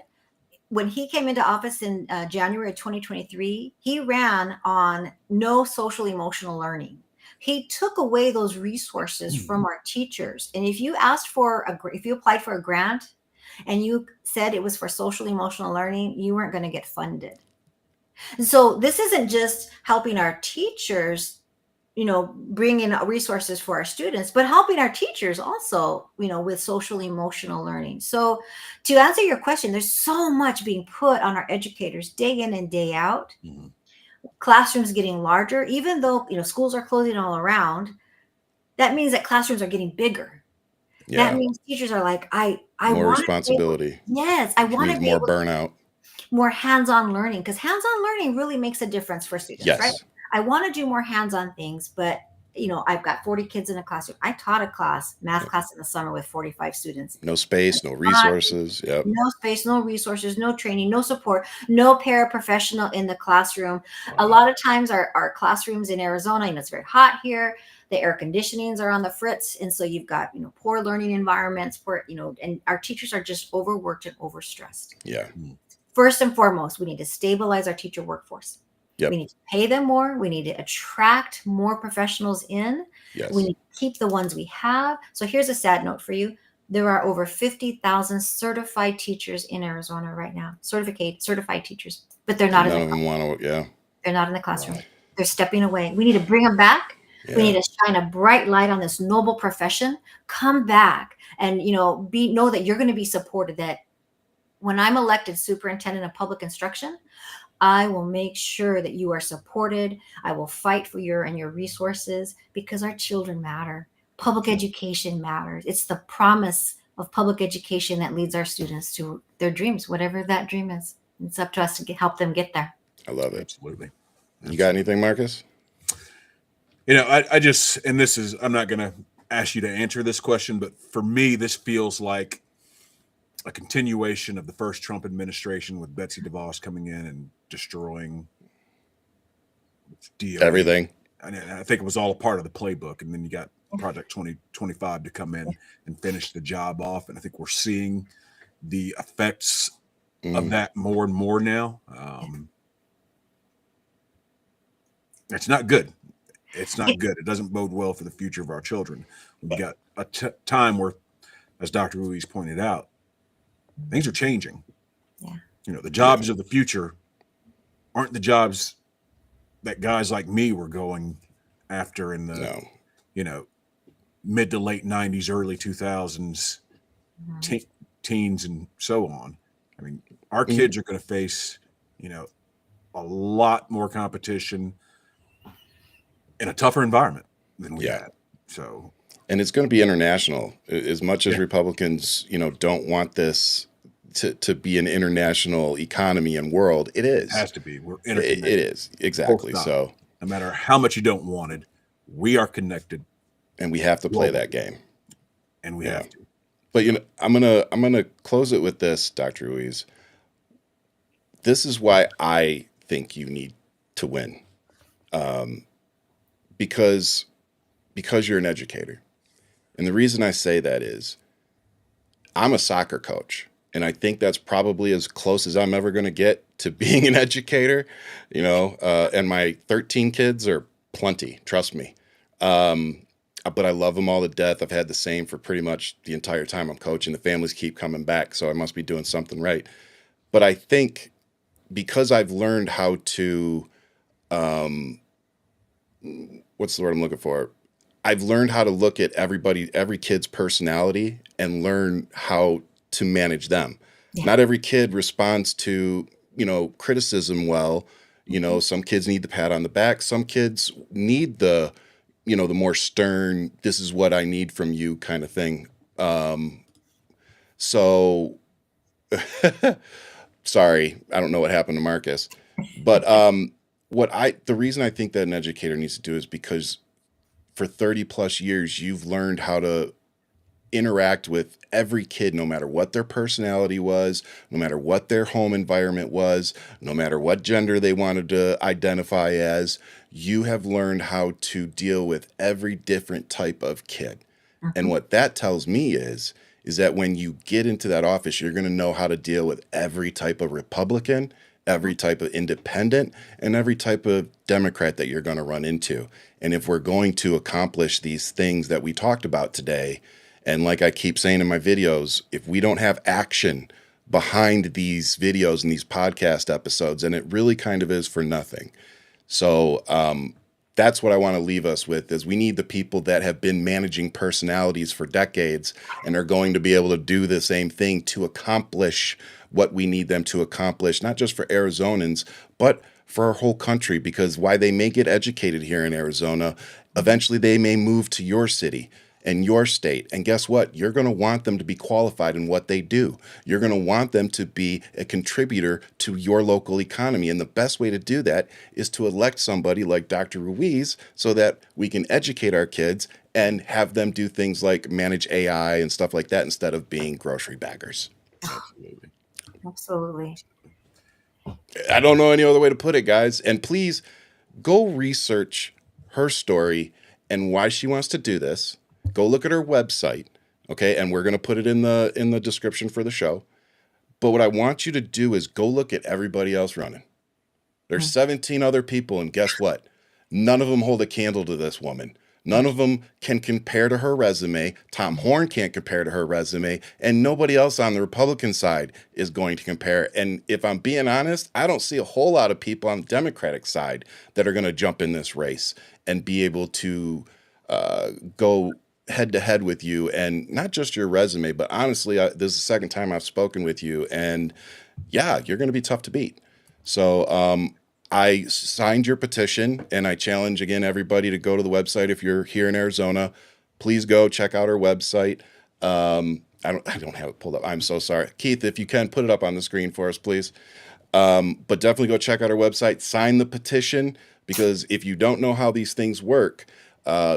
when he came into office in January of 2023. He ran on no social emotional learning. He took away those resources from our teachers. And if you applied for a grant and you said it was for social emotional learning, you weren't going to get funded. And so this isn't just helping our teachers, bring in resources for our students, but helping our teachers also, with social emotional learning. So to answer your question, there's so much being put on our educators day in and day out. Mhm. Classrooms getting larger, even though schools are closing all around. That means that classrooms are getting bigger. Yeah. That means teachers are like, I More want responsibility. yes, I Which want to means be more able burnout. more hands-on learning, because hands-on learning really makes a difference for students, right? Yes. I want to do more hands-on things, but I've got 40 kids in a classroom. I taught a math class in the summer with 45 students. No space, no resources. Yep. No space, no resources, no training, no support, no paraprofessional in the classroom. A lot of times our classrooms in Arizona, it's very hot here. The air conditionings are on the fritz. And so you've got, poor learning environments, and our teachers are just overworked and overstressed. Yeah. First and foremost, we need to stabilize our teacher workforce. Yep. We need to pay them more. We need to attract more professionals in. Yes. We need to keep the ones we have. So here's a sad note for you. There are over 50,000 certified teachers in Arizona right now, certified teachers, but they're not None of them want to. Yeah. they're not in the classroom. Right. They're stepping away. We need to bring them back. Yeah. We need to shine a bright light on this noble profession. Come back and know that you're going to be supported. That when I'm elected superintendent of public instruction, I will make sure that you are supported. I will fight for your resources, because our children matter. Public education matters. It's the promise of public education that leads our students to their dreams, whatever that dream is. It's up to us to help them get there. I love it. Absolutely. You got anything, Marcus? I just, and this is, I'm not going to ask you to answer this question, but for me, this feels like a continuation of the first Trump administration, with Betsy DeVos coming in and destroying DOJ. Everything. And I think it was all a part of the playbook. And then you got Project 2025 to come in and finish the job off. And I think we're seeing the effects of that more and more now. It's not good. It's not good. It doesn't bode well for the future of our children. We've got a time where, as Dr. Ruiz pointed out, things are changing. Yeah. The jobs of the future aren't the jobs that guys like me were going after in the, mid to late 90s, early 2000s, teens, and so on. I mean, our kids are going to face, a lot more competition in a tougher environment than we had. So, and it's going to be international. As much as Republicans, don't want this to be an international economy and world, it is. It has to be. We're It interconnected. is, exactly. So no matter how much you don't want it, we are connected, and we have to play that game. and we have to. But I'm gonna close it with this, Dr. Ruiz. This is why I think you need to win, because you're an educator, and the reason I say that is I'm a soccer coach, and I think that's probably as close as I'm ever going to get to being an educator. And my 13 kids are plenty, trust me. but I love them all to death. I've had the same for pretty much the entire time I'm coaching. The families keep coming back, so I must be doing something right. But I think because I've learned how to, um, what's the word I'm looking for? I've learned how to look at every kid's personality and learn how to manage them. Yeah. Not every kid responds to, criticism well. Mhm. Some kids need the pat on the back. Some kids need the more stern, this is what I need from you kind of thing. So sorry, I don't know what happened to Marcus. But the reason I think that an educator needs to do is because for 30 plus years, you've learned how to interact with every kid, no matter what their personality was, no matter what their home environment was, no matter what gender they wanted to identify as. You have learned how to deal with every different type of kid. And Mhm. what that tells me is that when you get into that office, you're going to know how to deal with every type of Republican, every type of independent, and every type of Democrat that you're going to run into. And if we're going to accomplish these things that we talked about today, and like I keep saying in my videos, if we don't have action behind these videos and these podcast episodes, and it really kind of is for nothing. So that's what I want to leave us with is we need the people that have been managing personalities for decades and are going to be able to do the same thing to accomplish what we need them to accomplish, not just for Arizonans, but for our whole country, because while they may get educated here in Arizona, eventually they may move to your city and your state. And guess what? You're going to want them to be qualified in what they do. You're going to want them to be a contributor to your local economy. And the best way to do that is to elect somebody like Dr. Ruiz so that we can educate our kids and have them do things like manage AI and stuff like that instead of being grocery baggers. Absolutely. Absolutely. I don't know any other way to put it, guys. And please go research her story and why she wants to do this. Go look at her website, okay? And we're going to put it in the description for the show. But what I want you to do is go look at everybody else running. There's 17 other people, and guess what? None of them hold a candle to this woman. None of them can compare to her resume. Tom Horn can't compare to her resume, and nobody else on the Republican side is going to compare. And if I'm being honest, I don't see a whole lot of people on the Democratic side that are going to jump in this race and be able to go head to head with you, and not just your resume, but honestly, this is the second time I've spoken with you, and yeah, you're going to be tough to beat. So I signed your petition, and I challenge again everybody to go to the website. If you're here in Arizona, please go check out our website. I don't have it pulled up. I'm so sorry. Keith, if you can put it up on the screen for us, please. But definitely go check out our website, sign the petition, because if you don't know how these things work,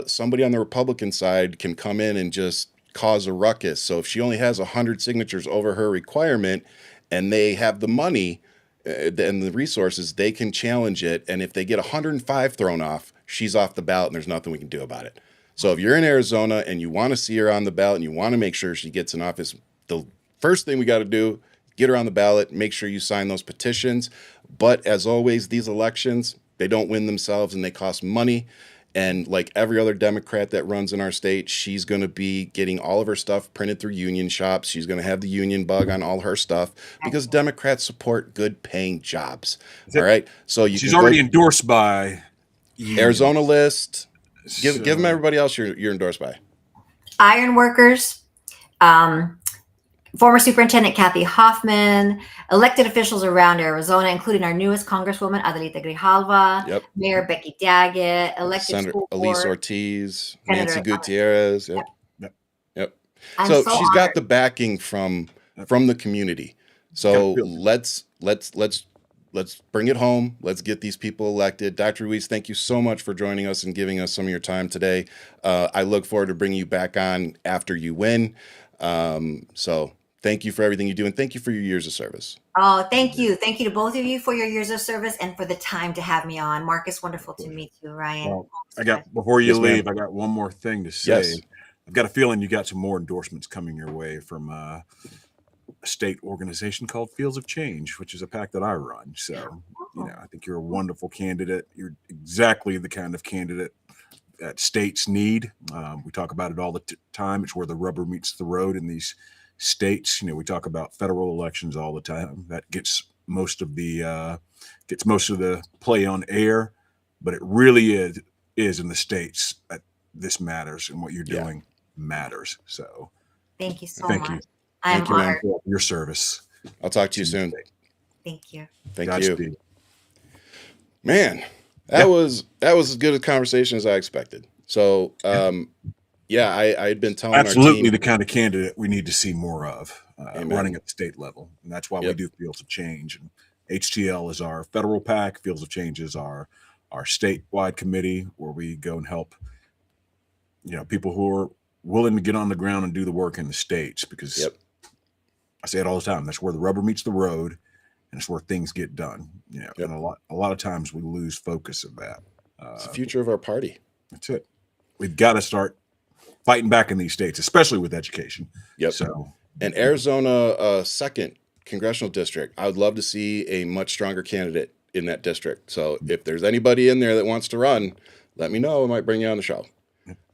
somebody on the Republican side can come in and just cause a ruckus. So if she only has 100 signatures over her requirement and they have the money and the resources, they can challenge it. And if they get 105 thrown off, she's off the ballot and there's nothing we can do about it. So if you're in Arizona and you want to see her on the ballot and you want to make sure she gets in office, the first thing we got to do, get her on the ballot, make sure you sign those petitions. But as always, these elections, they don't win themselves and they cost money. And like every other Democrat that runs in our state, she's going to be getting all of her stuff printed through union shops. She's going to have the union bug on all her stuff because Democrats support good paying jobs. All right. So she's already endorsed by Arizona List. Give So- them everybody else you're endorsed by. Iron workers, former Superintendent Kathy Hoffman, elected officials around Arizona, including our newest Congresswoman Adelita Grijalva, Yep. Mayor Becky Daggett, elected Senator school Elise board. Ortiz, Senator Nancy Gutierrez. Yep. Yep. I'm So so she's got honored. the backing from the community. So let's bring it home. Let's get these people elected. Dr. Ruiz, thank you so much for joining us and giving us some of your time today. I look forward to bringing you back on after you win. So thank you for everything you do, and thank you for your years of service. Oh, thank you. Thank you to both of you for your years of service and for the time to have me on. Marcus, wonderful to meet you, Ryan. Well, before you Yes, ma'am. leave, I got one more thing to say. Yes. I've got a feeling you got some more endorsements coming your way from a state organization called Fields of Change, which is a PAC that I run. So, I think you're a wonderful candidate. You're exactly the kind of candidate that states need. We talk about it all the time. It's where the rubber meets the road in these states. We talk about federal elections all the time. That gets most of the play on air, but it really is in the states that this matters, and what you're doing matters. So Thank you so thank much. you. I'm Thank you, man. honored. For your service. I'll talk to you soon. Thank you. Thank you. Godspeed. Man, that was as good a conversation as I expected. So, I had been telling Absolutely our team, the kind of candidate we need to see more of Amen. Running at the state level. And that's why we do Fields of Change. And HTL is our federal PAC. Fields of Change is our statewide committee, where we go and help, people who are willing to get on the ground and do the work in the states, because I say it all the time. That's where the rubber meets the road, and it's where things get done. And a lot of times we lose focus of that. It's the future of our party. That's it. We've got to start fighting back in these states, especially with education. Yep. So, and Arizona, 2nd congressional district, I would love to see a much stronger candidate in that district. So if there's anybody in there that wants to run, let me know. I might bring you on the show.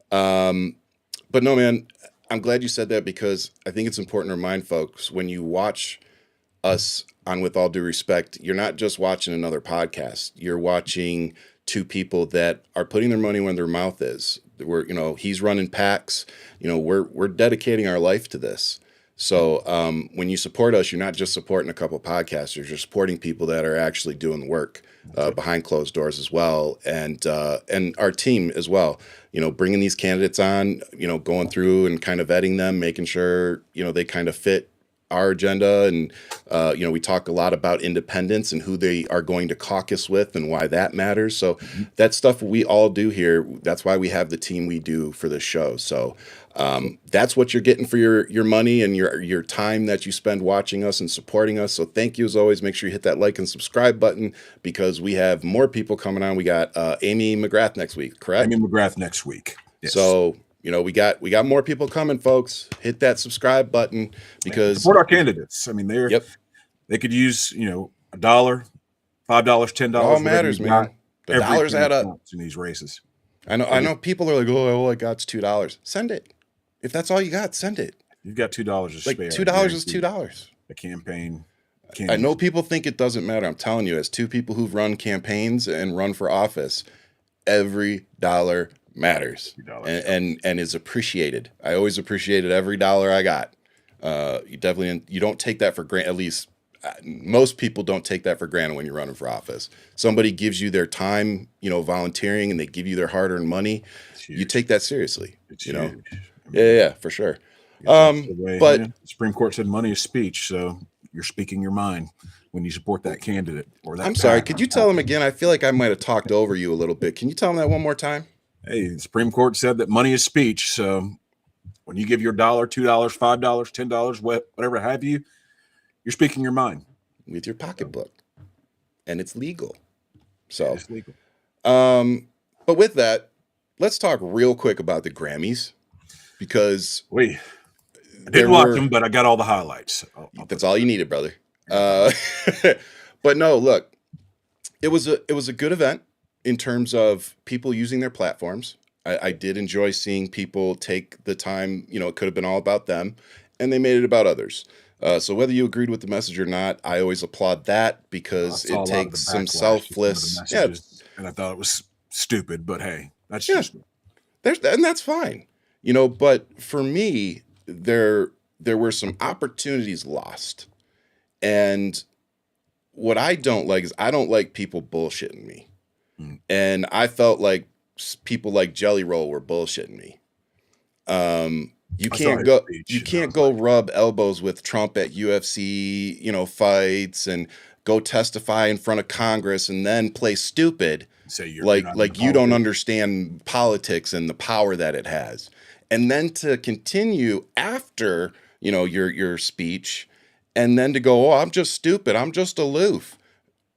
But no, man, I'm glad you said that, because I think it's important to remind folks, when you watch us on With All Due Respect, you're not just watching another podcast. You're watching two people that are putting their money where their mouth is. He's running PACs. We're dedicating our life to this. So when you support us, you're not just supporting a couple podcasters. You're supporting people that are actually doing the work behind closed doors as well, and our team as well. Bringing these candidates on, going through and kind of vetting them, making sure they kind of fit our agenda, and we talk a lot about independence and who they are going to caucus with and why that matters. So that's stuff we all do here. That's why we have the team we do for this show. So that's what you're getting for your money and your time that you spend watching us and supporting us. So thank you as always. Make sure you hit that like and subscribe button, because we have more people coming on. We got Amy McGrath next week, correct? Amy McGrath next week. Yes. So we got more people coming, folks. Hit that subscribe button, because support our candidates. I mean, they could use $1, $5, $10. All matters, man. The dollars add up in these races. I know people are like, oh, all I got's $2. Send it. If that's all you got, send it. You've got $2 to spare. $2 is $2. The campaign. I know people think it doesn't matter. I'm telling you, as two people who've run campaigns and run for office, every dollar matters and is appreciated. I always appreciated every dollar I got. You don't take that for granted. At least most people don't take that for granted when you're running for office. Somebody gives you their time, volunteering, and they give you their hard-earned money. You take that seriously. It's huge. I mean, Yeah, for sure. But The Supreme Court said money is speech, so you're speaking your mind when you support that candidate or that. I'm sorry. Could you tell them again? I feel like I might have talked over you a little bit. Can you tell them that one more time? Hey, the Supreme Court said that money is speech. So when you give your $1, $2, $5, $10, whatever have you, you're speaking your mind with your pocketbook, and it's legal. So, it's legal. But with that, let's talk real quick about the Grammys, because I didn't watch them, but I got all the highlights. That's all you needed, brother. But no, look, it was a good event in terms of people using their platforms. I did enjoy seeing people take the time. It could have been all about them, and they made it about others. So whether you agreed with the message or not, I always applaud that, because it takes some selfless. Yeah, and I thought it was stupid, but hey, that's and that's fine. But for me, there were some opportunities lost, and what I don't like is I don't like people bullshitting me. And I felt like people like Jelly Roll were bullshitting me. You can't go rub elbows with Trump at UFC, fights, and go testify in front of Congress and then play stupid. Say you don't understand politics and the power that it has. And then to continue after, your speech, and then to go, oh, I'm just stupid, I'm just aloof.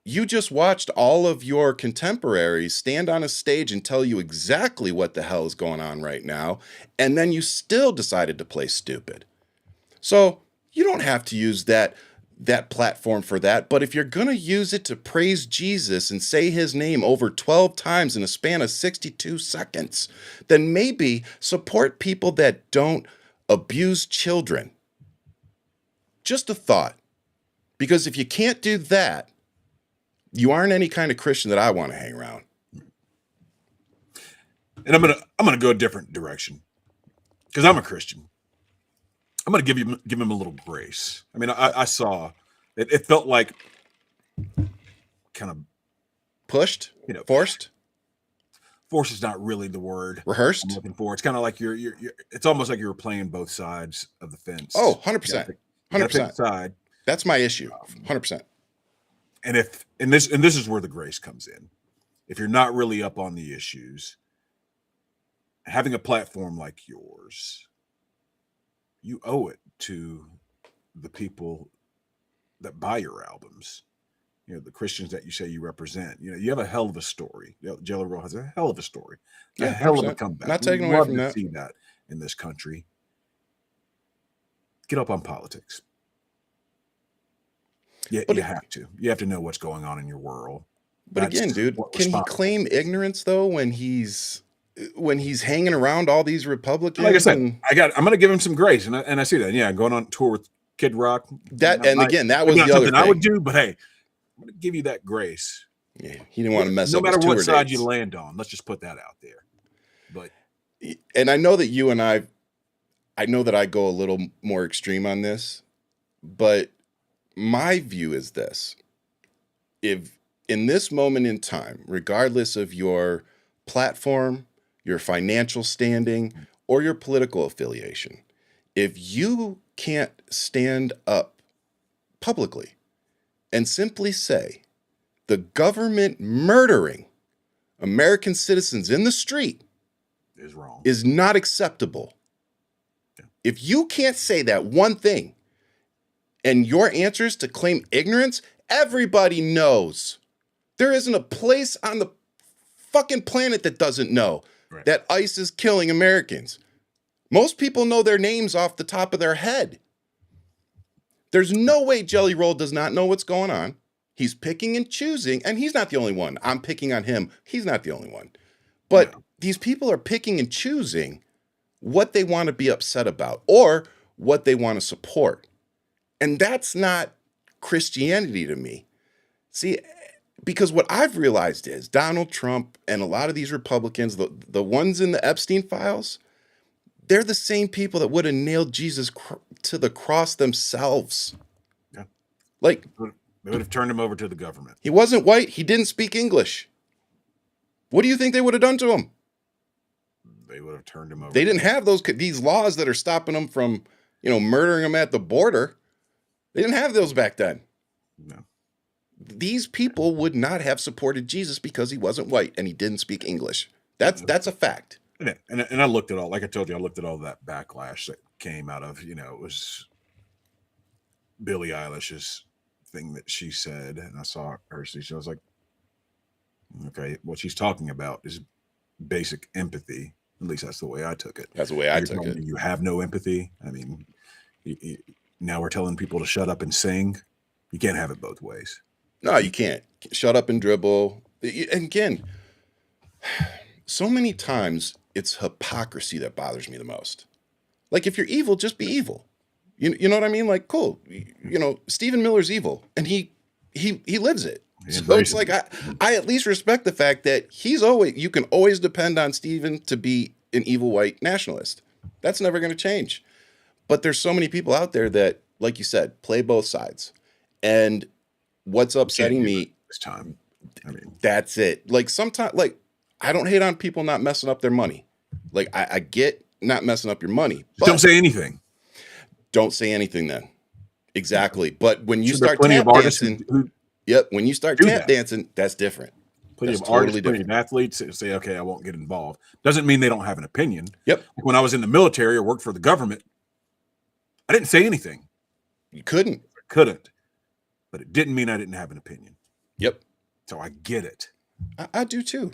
You just watched all of your contemporaries stand on a stage and tell you exactly what the hell is going on right now, and then you still decided to play stupid. So you don't have to use that that platform for that. But if you're going to use it to praise Jesus and say his name over 12 times in a span of 62 seconds, then maybe support people that don't abuse children. Just a thought. Because if you can't do that, you aren't any kind of Christian that I want to hang around. And I'm gonna go a different direction because I'm a Christian. I'm gonna give him a little grace. I mean, I saw it. It felt like kind of Pushed, forced. Force is not really the word Rehearsed. I'm looking for. It's kind of like you're. It's almost like you were playing both sides of the fence. Oh, 100%. 100%. Side. That's my issue. 100%. And this is where the grace comes in. If you're not really up on the issues, having a platform like yours, you owe it to the people that buy your albums. The Christians that you say you represent. You have a hell of a story. Jelly Roll has a hell of a story. A hell of a comeback. Not taking away from that. See that in this country. Get up on politics. Yeah, you have to. You have to know what's going on in your world. But again, dude, can he claim ignorance though when he's hanging around all these Republicans? Like I said, I'm going to give him some grace, and I see that. Yeah, going on tour with Kid Rock. That was the other something thing I would do. But hey, I'm going to give you that grace. Yeah, he didn't want to mess up. No matter what side dates. you land on, let's just put that out there. But and I know that you and I know that I go a little more extreme on this, but my view is this: if in this moment in time, regardless of your platform, your financial standing, or your political affiliation, if you can't stand up publicly and simply say the government murdering American citizens in the street is wrong, is not acceptable. Yeah. If you can't say that one thing and your answer is to claim ignorance, everybody knows. There isn't a place on the fucking planet that doesn't know that ICE is killing Americans. Most people know their names off the top of their head. There's no way Jelly Roll does not know what's going on. He's picking and choosing, and he's not the only one. I'm picking on him. He's not the only one. But these people are picking and choosing what they want to be upset about or what they want to support. And that's not Christianity to me. See, because what I've realized is Donald Trump and a lot of these Republicans, the ones in the Epstein files, they're the same people that would have nailed Jesus to the cross themselves. Yeah. Like, they would have turned him over to the government. He wasn't white. He didn't speak English. What do you think they would have done to him? They would have turned him over. They didn't have these laws that are stopping them from, murdering him at the border. They didn't have those back then. No. These people would not have supported Jesus because he wasn't white and he didn't speak English. That's a fact. And I looked at all, like I told you, I looked at all that backlash that came out of, it was Billie Eilish's thing that she said, and I saw her speech. I was like, okay, what she's talking about is basic empathy. At least that's the way I took it. That's the way I took it. You have no empathy. I mean, now we're telling people to shut up and sing. You can't have it both ways. No, you can't. Shut up and dribble. And again, so many times it's hypocrisy that bothers me the most. Like, if you're evil, just be evil. You know what I mean? Like, cool. Stephen Miller's evil, and he lives it. So it's like I at least respect the fact that you can always depend on Stephen to be an evil white nationalist. That's never going to change. But there's so many people out there that, like you said, play both sides. And what's upsetting me this time, that's it. Like, sometimes, like, I don't hate on people not messing up their money. Like, I get not messing up your money. But don't say anything. Don't say anything then. Exactly. But when you start tap dancing, when you start tap dancing, that's different. Plenty of artists, plenty of athletes say, okay, I won't get involved. Doesn't mean they don't have an opinion. Yep. Like when I was in the military or worked for the government, I didn't say anything. You couldn't. I couldn't. But it didn't mean I didn't have an opinion. Yep. So I get it. I do too.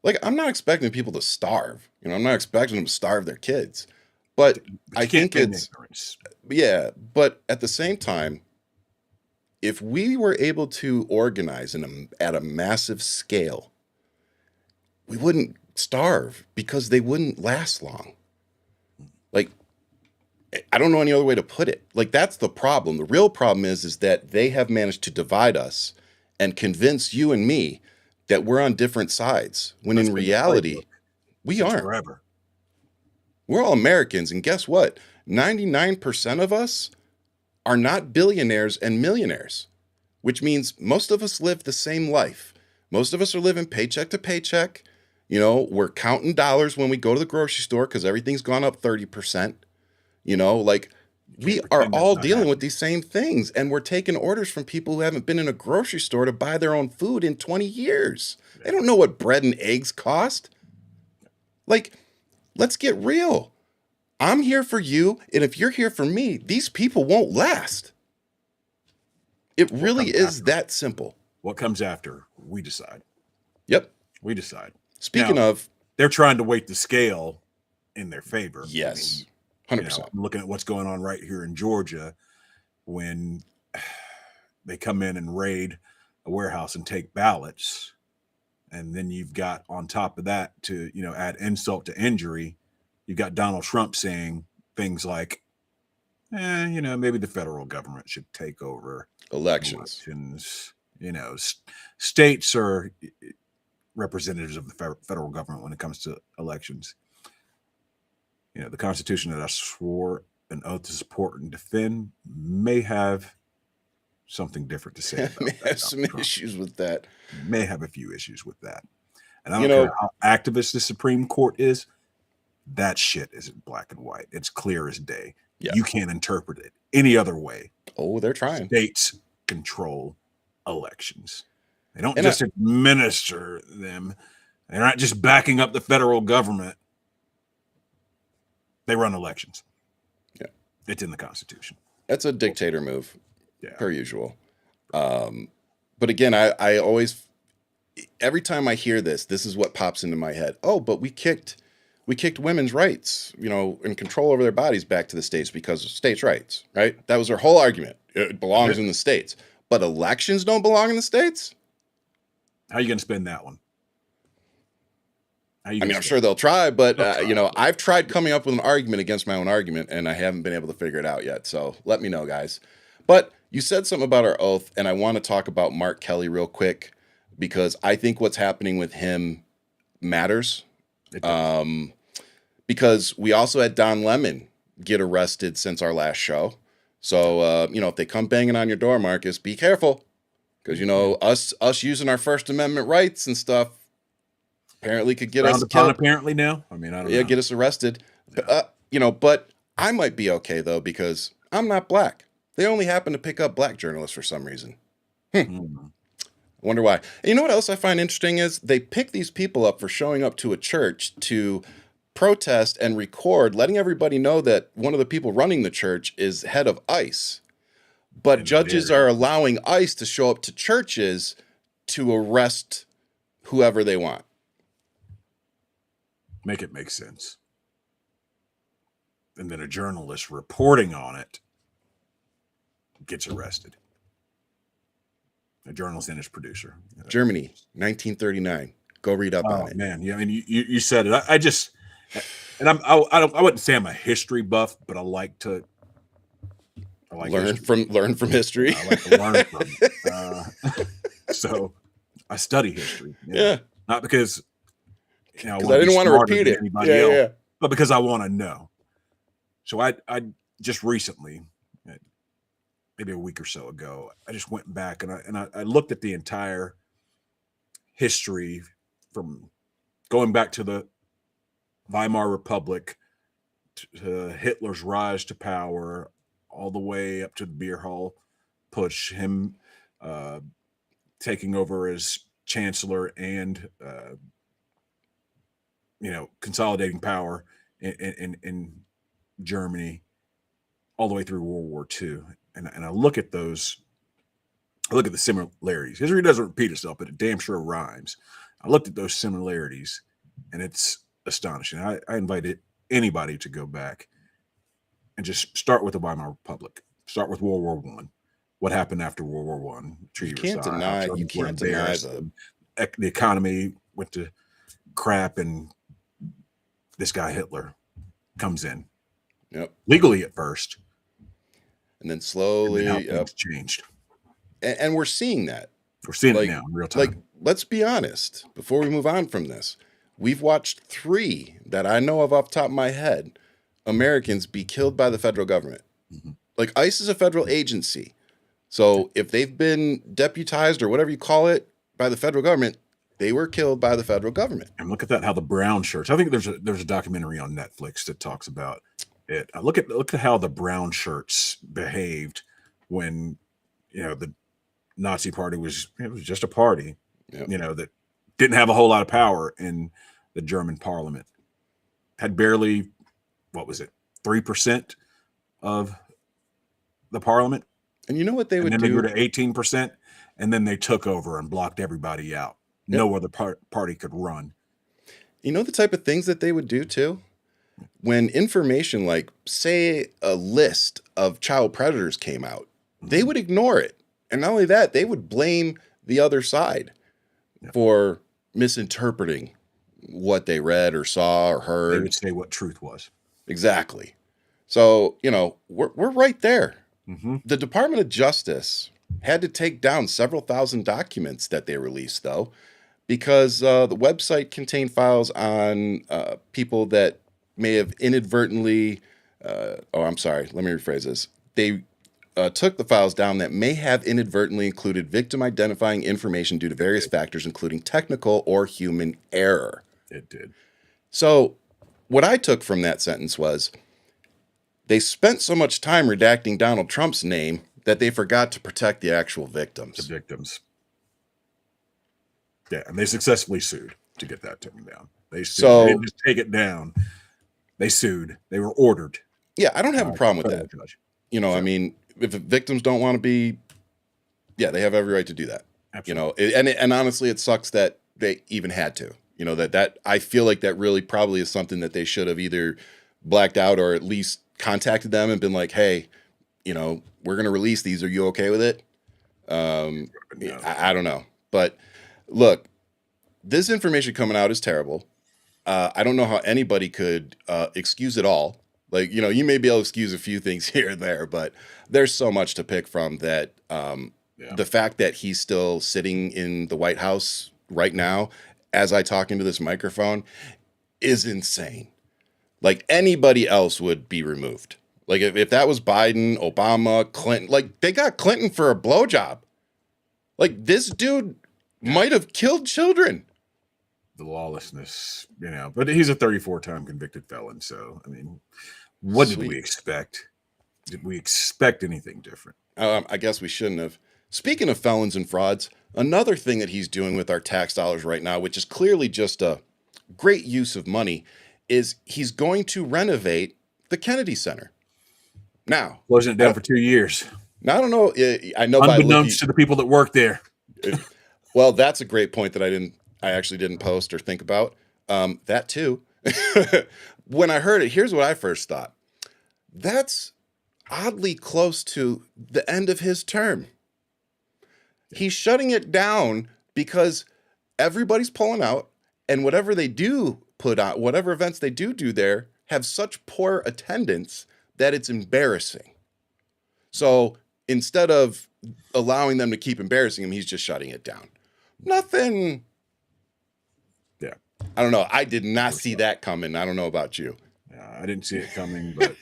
Like, I'm not expecting people to starve. I'm not expecting them to starve their kids. But I think it's ignorance. Yeah. But at the same time, if we were able to organize at a massive scale, we wouldn't starve because they wouldn't last long. Like, I don't know any other way to put it. Like, that's the problem. The real problem is that they have managed to divide us and convince you and me that we're on different sides, when That's in been the reality, playbook we since aren't. forever. We're all Americans, and guess what? 99% of us are not billionaires and millionaires, which means most of us live the same life. Most of us are living paycheck to paycheck. You know, we're counting dollars when we go to the grocery store because everything's gone up 30%. You know, like, we Can't are pretend that's all not dealing with happening. these same things, and we're taking orders from people who haven't been in a grocery store to buy their own food in 20 years. They don't know what bread and eggs cost. Like, let's get real. I'm here for you, and if you're here for me, these people won't last. It What really comes is after? that simple. What comes after? We decide. Yep. We decide. Speaking Now, of, they're trying to weight the scale in their favor. yes, I mean, 100%. I'm looking at what's going on right here in Georgia when they come in and raid a warehouse and take ballots. And then you've got, on top of that, to add insult to injury, you've got Donald Trump saying things like, maybe the federal government should take over Elections. elections. States are representatives of the federal government when it comes to elections. The Constitution that I swore an oath to support and defend may have something different to say about May that. have some Trump issues with that. may have a few issues with that. And I You don't know, care how activist the Supreme Court is, that shit isn't black and white. It's clear as day. Yeah. You can't interpret it any other way. oh, they're trying. States control elections. They don't And just administer them. They're not just backing up the federal government. They run elections. Yeah. It's in the Constitution. That's a dictator move, Yeah. per usual. But again, I always, every time I hear this is what pops into my head. Oh, but we kicked women's rights, and control over their bodies back to the states because of states' rights, right? That was their whole argument. It belongs in the states. But elections don't belong in the states? How are you going to spend that one? I mean, I'm sure they'll try, but, They'll try. I've tried coming up with an argument against my own argument, and I haven't been able to figure it out yet. So let me know, guys. But you said something about our oath, and I want to talk about Mark Kelly real quick, because I think what's happening with him matters. It does. Because we also had Don Lemon get arrested since our last show. So, if they come banging on your door, Marcus, be careful. Because, us using our First Amendment rights and stuff apparently could get us killed. Apparently now. I mean, I don't know. Get us arrested. Yeah. But I might be okay, though, because I'm not black. They only happen to pick up black journalists for some reason. Mm. I wonder why. And you know what else I find interesting is they pick these people up for showing up to a church to protest and record, letting everybody know that one of the people running the church is head of ICE. But judges are allowing ICE to show up to churches to arrest whoever they want. Make it make sense. And then a journalist reporting on it gets arrested. A journalist and his producer. Germany, 1939. Go read up on it. Man, yeah, I mean, you said it. I just, and I wouldn't say I'm a history buff, but I like learn from history. I like to learn from it. So I study history. Yeah. Not because I didn't want to repeat it. Yeah. But because I want to know. So I just recently, maybe a week or so ago, I just went back and I looked at the entire history from going back to the Weimar Republic to Hitler's rise to power, all the way up to the beer hall push, him taking over as chancellor and consolidating power in Germany, all the way through World War II. And I look at those, I look at the similarities. History doesn't repeat itself, but it damn sure rhymes. I looked at those similarities, and it's astonishing. I invited anybody to go back and just start with the Weimar Republic, start with World War I, what happened after World War One. Treaty can't Versailles, how deny you Germans were can't deny embarrassed, the and the economy went to crap, and this guy Hitler comes in yep. legally at first, And then and slowly then how things changed. and we're seeing that. We're seeing it Like now in real time. like let's be honest, before we move on from this. We've watched 3 that I know of off the top of my head, Americans be killed by the federal government. Mhm. Like ICE is a federal agency. So if they've been deputized or whatever you call it by the federal government, they were killed by the federal government. And look at that, how the brown shirts. I think there's a documentary on Netflix that talks about it. Look at how the brown shirts behaved when the Nazi party was just a party, Yep. that didn't have a whole lot of power in the German parliament. Had barely, what was it, 3% of the parliament. And you know what they And would then they do? grew to 18%, and then they took over and blocked everybody out. No other party could run. You know the type of things that they would do too? When information like, say, a list of child predators came out, they would ignore it. And not only that, they would blame the other side for misinterpreting what they read or saw or They heard. would say what truth was. Exactly. So, we're right there. Mm-hmm. The Department of Justice had to take down several thousand documents that they released, though, because the website contained files on people that may have inadvertently, I'm sorry, let me rephrase this. They took the files down that may have inadvertently included victim identifying information due to various factors, including technical or human error. It did. So what I took from that sentence was they spent so much time redacting Donald Trump's name that they forgot to protect the actual The victims. victims. Yeah, and they successfully sued to get that taken down. They sued. So- They didn't just take it down. They sued. They were ordered. Yeah, I don't have a problem with Federal that. judge. I mean, if victims don't want to be, they have every right to do that. Absolutely. And honestly, it sucks that they even had to. That I feel like that really probably is something that they should have either blacked out or at least contacted them and been like, hey, we're going to release these. Are you okay with it? No. I don't know. But look, this information coming out is terrible. I don't know how anybody could excuse it all. Like, you may be able to excuse a few things here and there, but there's so much to pick from that. The fact that he's still sitting in the White House right now, as I talk into this microphone, is insane. Like anybody else would be removed. Like if that was Biden, Obama, Clinton, like they got Clinton for a blowjob. Like this dude might have killed children. The lawlessness, but he's a 34-time convicted felon. So, I mean, what did Sweet. we expect? Did we expect anything different? I guess we shouldn't have. Speaking of felons and frauds, another thing that he's doing with our tax dollars right now, which is clearly just a great use of money, is he's going to renovate the Kennedy Center. Now, Closing it down for 2 years. now I don't know. I know by Unbeknownst to the people that work there. well, that's a great point that I actually didn't post or think about. That too. When I heard it, here's what I first thought. That's oddly close to the end of his term. He's shutting it down because everybody's pulling out, and whatever they do put on, whatever events they do there, have such poor attendance that it's embarrassing. So instead of allowing them to keep embarrassing him, he's just shutting it down. Nothing. Yeah. I don't know. I did not see that coming. I don't know about you. I didn't see it coming, but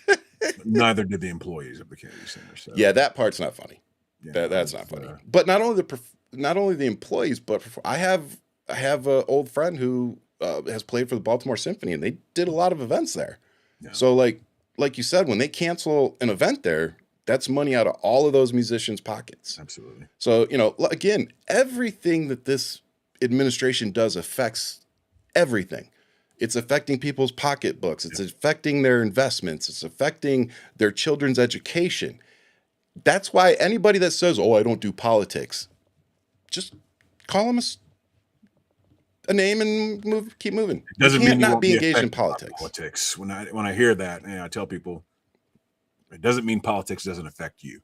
neither did the employees of the Kennedy Center. So, Yeah, that part's not funny. That's it's, not funny. But not only the employees, but I have an old friend who has played for the Baltimore Symphony, and they did a lot of events there. Yeah. So like you said, when they cancel an event there, that's money out of all of those musicians' pockets. Absolutely. So, again, everything that this administration does affects everything. It's affecting people's pocketbooks. It's affecting their investments. It's affecting their children's education. That's why anybody that says, "Oh, I don't do politics," just call them a name and keep moving. Doesn't you can't mean you not won't be engaged in affected by politics. Politics. When I hear that, I tell people, it doesn't mean politics doesn't affect you.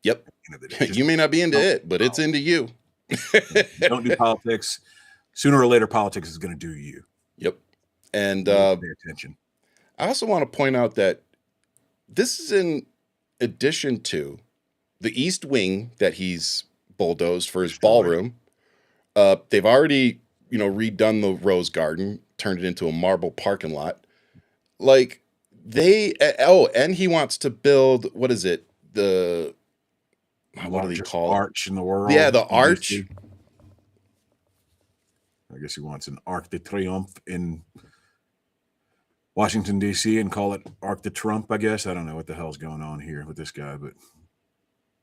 Yep. End of the day. You may not be into don't it, but it's into you. don't do politics. Sooner or later, politics is going to do you. Yep. And Pay attention. I also want to point out that this is in addition to the East Wing that he's bulldozed for his ballroom. They've already, redone the Rose Garden, turned it into a marble parking lot. Like and he wants to build, what is it? What do they call it? Arch in the world. Yeah, the arch. I guess he wants an Arc de Triomphe in Washington, D.C. and call it Arc de Trump, I guess. I don't know what the hell's going on here with this guy, but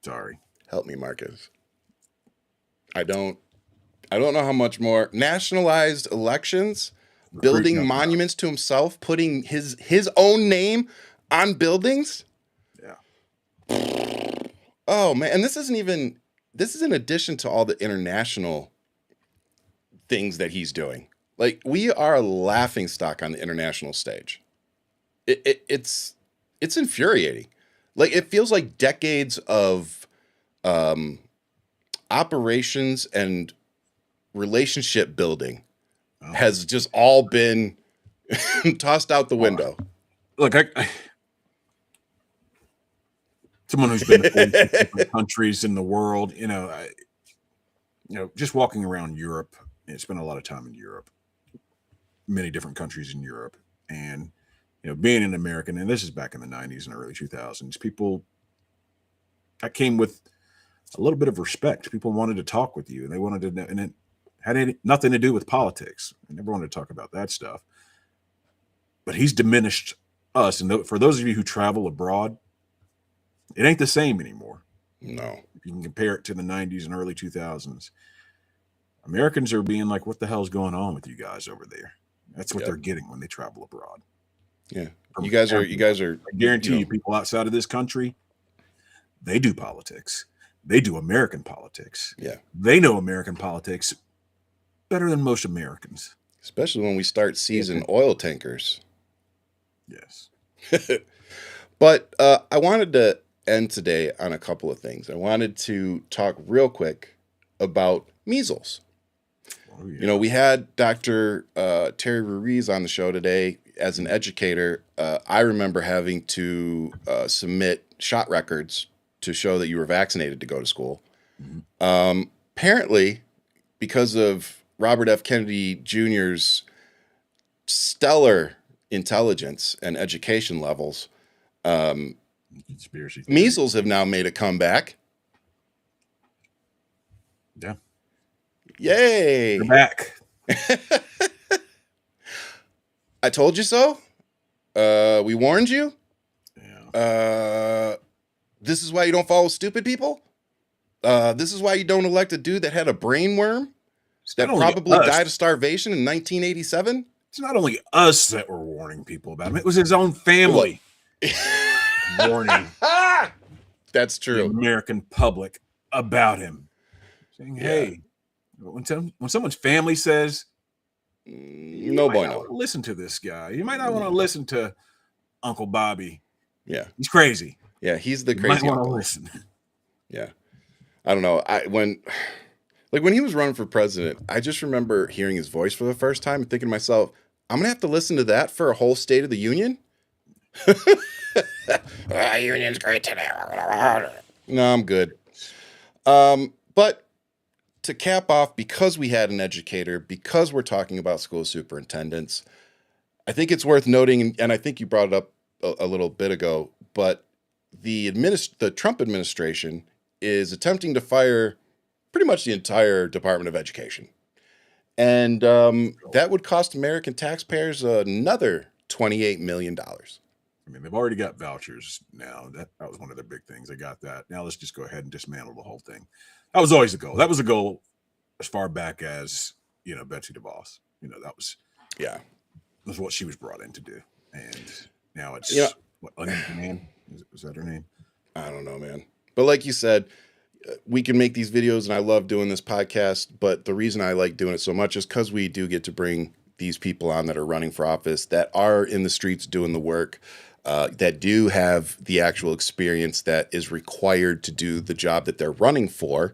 sorry. Help me, Marcus. I don't know how much more. Nationalized elections, building monuments to himself, putting his own name on buildings. Yeah. Oh man, and this is in addition to all the international things that he's doing. Like, we are a laughing stock on the international stage. It's infuriating. Like, it feels like decades of operations and relationship building has just all been tossed out the window. Look, I someone who's been to 46 different countries in the world, just walking around Europe, spent a lot of time in Europe, many different countries in Europe, and being an American, and this is back in the 90s and early 2000s, I came with a little bit of respect. People wanted to talk with you, and they wanted to know, and it had nothing to do with politics. I never wanted to talk about that stuff. But he's diminished us, and for those of you who travel abroad, it ain't the same anymore. No. If you can compare it to the 90s and early 2000s, Americans are being like, what the hell's going on with you guys over there? That's what they're getting when they travel abroad. Yeah. You guys are I guarantee you, people outside of this country, they do politics. They do American politics. Yeah. They know American politics better than most Americans. Especially when we start seizing oil tankers. Yes. But I wanted to end today on a couple of things. I wanted to talk real quick about measles. Oh, yeah. We had Dr. Terry Ruiz on the show today. As an educator, I remember having to submit shot records to show that you were vaccinated to go to school. Mm-hmm. Apparently, because of Robert F. Kennedy Jr.'s stellar intelligence and education levels, conspiracy measles have now made a comeback. Yeah. Yay. They're back. I told you so. We warned you. Yeah. This is why you don't follow stupid people. This is why you don't elect a dude that had a brain worm that probably died of starvation in 1987. It's not only us that were warning people about him. It was his own family warning That's true. the American public about him. Saying, hey, when someone's family says, no boy, no. Listen to this guy. You might not want to listen to Uncle Bobby. Yeah. He's crazy. Yeah, he's the crazy uncle. Listen. Yeah. I don't know. When he was running for president, I just remember hearing his voice for the first time and thinking to myself, I'm going to have to listen to that for a whole State of the Union? Union's great today. No, I'm good. But to cap off, because we had an educator, because we're talking about school superintendents, I think it's worth noting, and I think you brought it up a little bit ago, but the Trump administration is attempting to fire pretty much the entire Department of Education. And that would cost American taxpayers another $28 million. I mean, they've already got vouchers now. That was one of their big things. They got that. Now let's just go ahead and dismantle the whole thing. That was always the goal. That was the goal as far back as, Betsy DeVos. That's what she was brought in to do. And now it's, Onion Man? Is that her name? I don't know, man. But like you said, we can make these videos, and I love doing this podcast, but the reason I like doing it so much is because we do get to bring these people on that are running for office, that are in the streets doing the work, that do have the actual experience that is required to do the job that they're running for.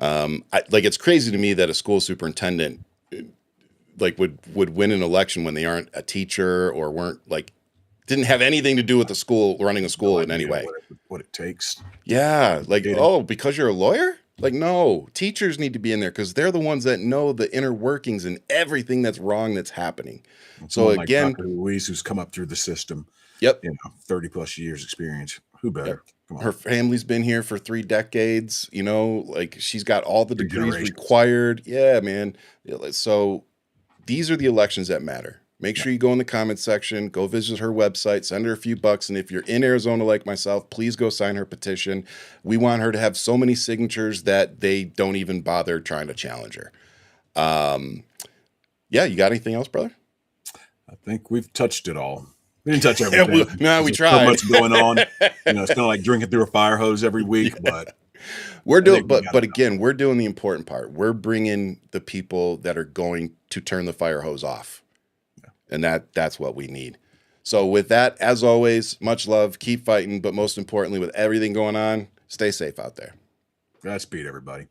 It's crazy to me that a school superintendent would win an election when they aren't a teacher or weren't didn't have anything to do with the school, running a school in any way. What it takes. Yeah. Because you're a lawyer? No, teachers need to be in there because they're the ones that know the inner workings and everything that's wrong that's happening. So again, Dr. Ruiz, who's come up through the system. Yep. 30 plus years experience. Who better? Yep. Come on. Her family's been here for 3 decades, she's got all the 3 degrees generations. required. Yeah, man. So these are the elections that matter. Make sure you go in the comments section, go visit her website, send her a few bucks. And if you're in Arizona like myself, please go sign her petition. We want her to have so many signatures that they don't even bother trying to challenge her. Yeah, you got anything else, brother? I think we've touched it all. We didn't touch everything. We tried. So much going on. It's kind of like drinking through a fire hose every week, but we're doing, but again, we're doing the important part. We're bringing the people that are going to turn the fire hose off. And that's what we need. So with that, as always, much love, keep fighting, but most importantly, with everything going on, stay safe out there. Godspeed, everybody.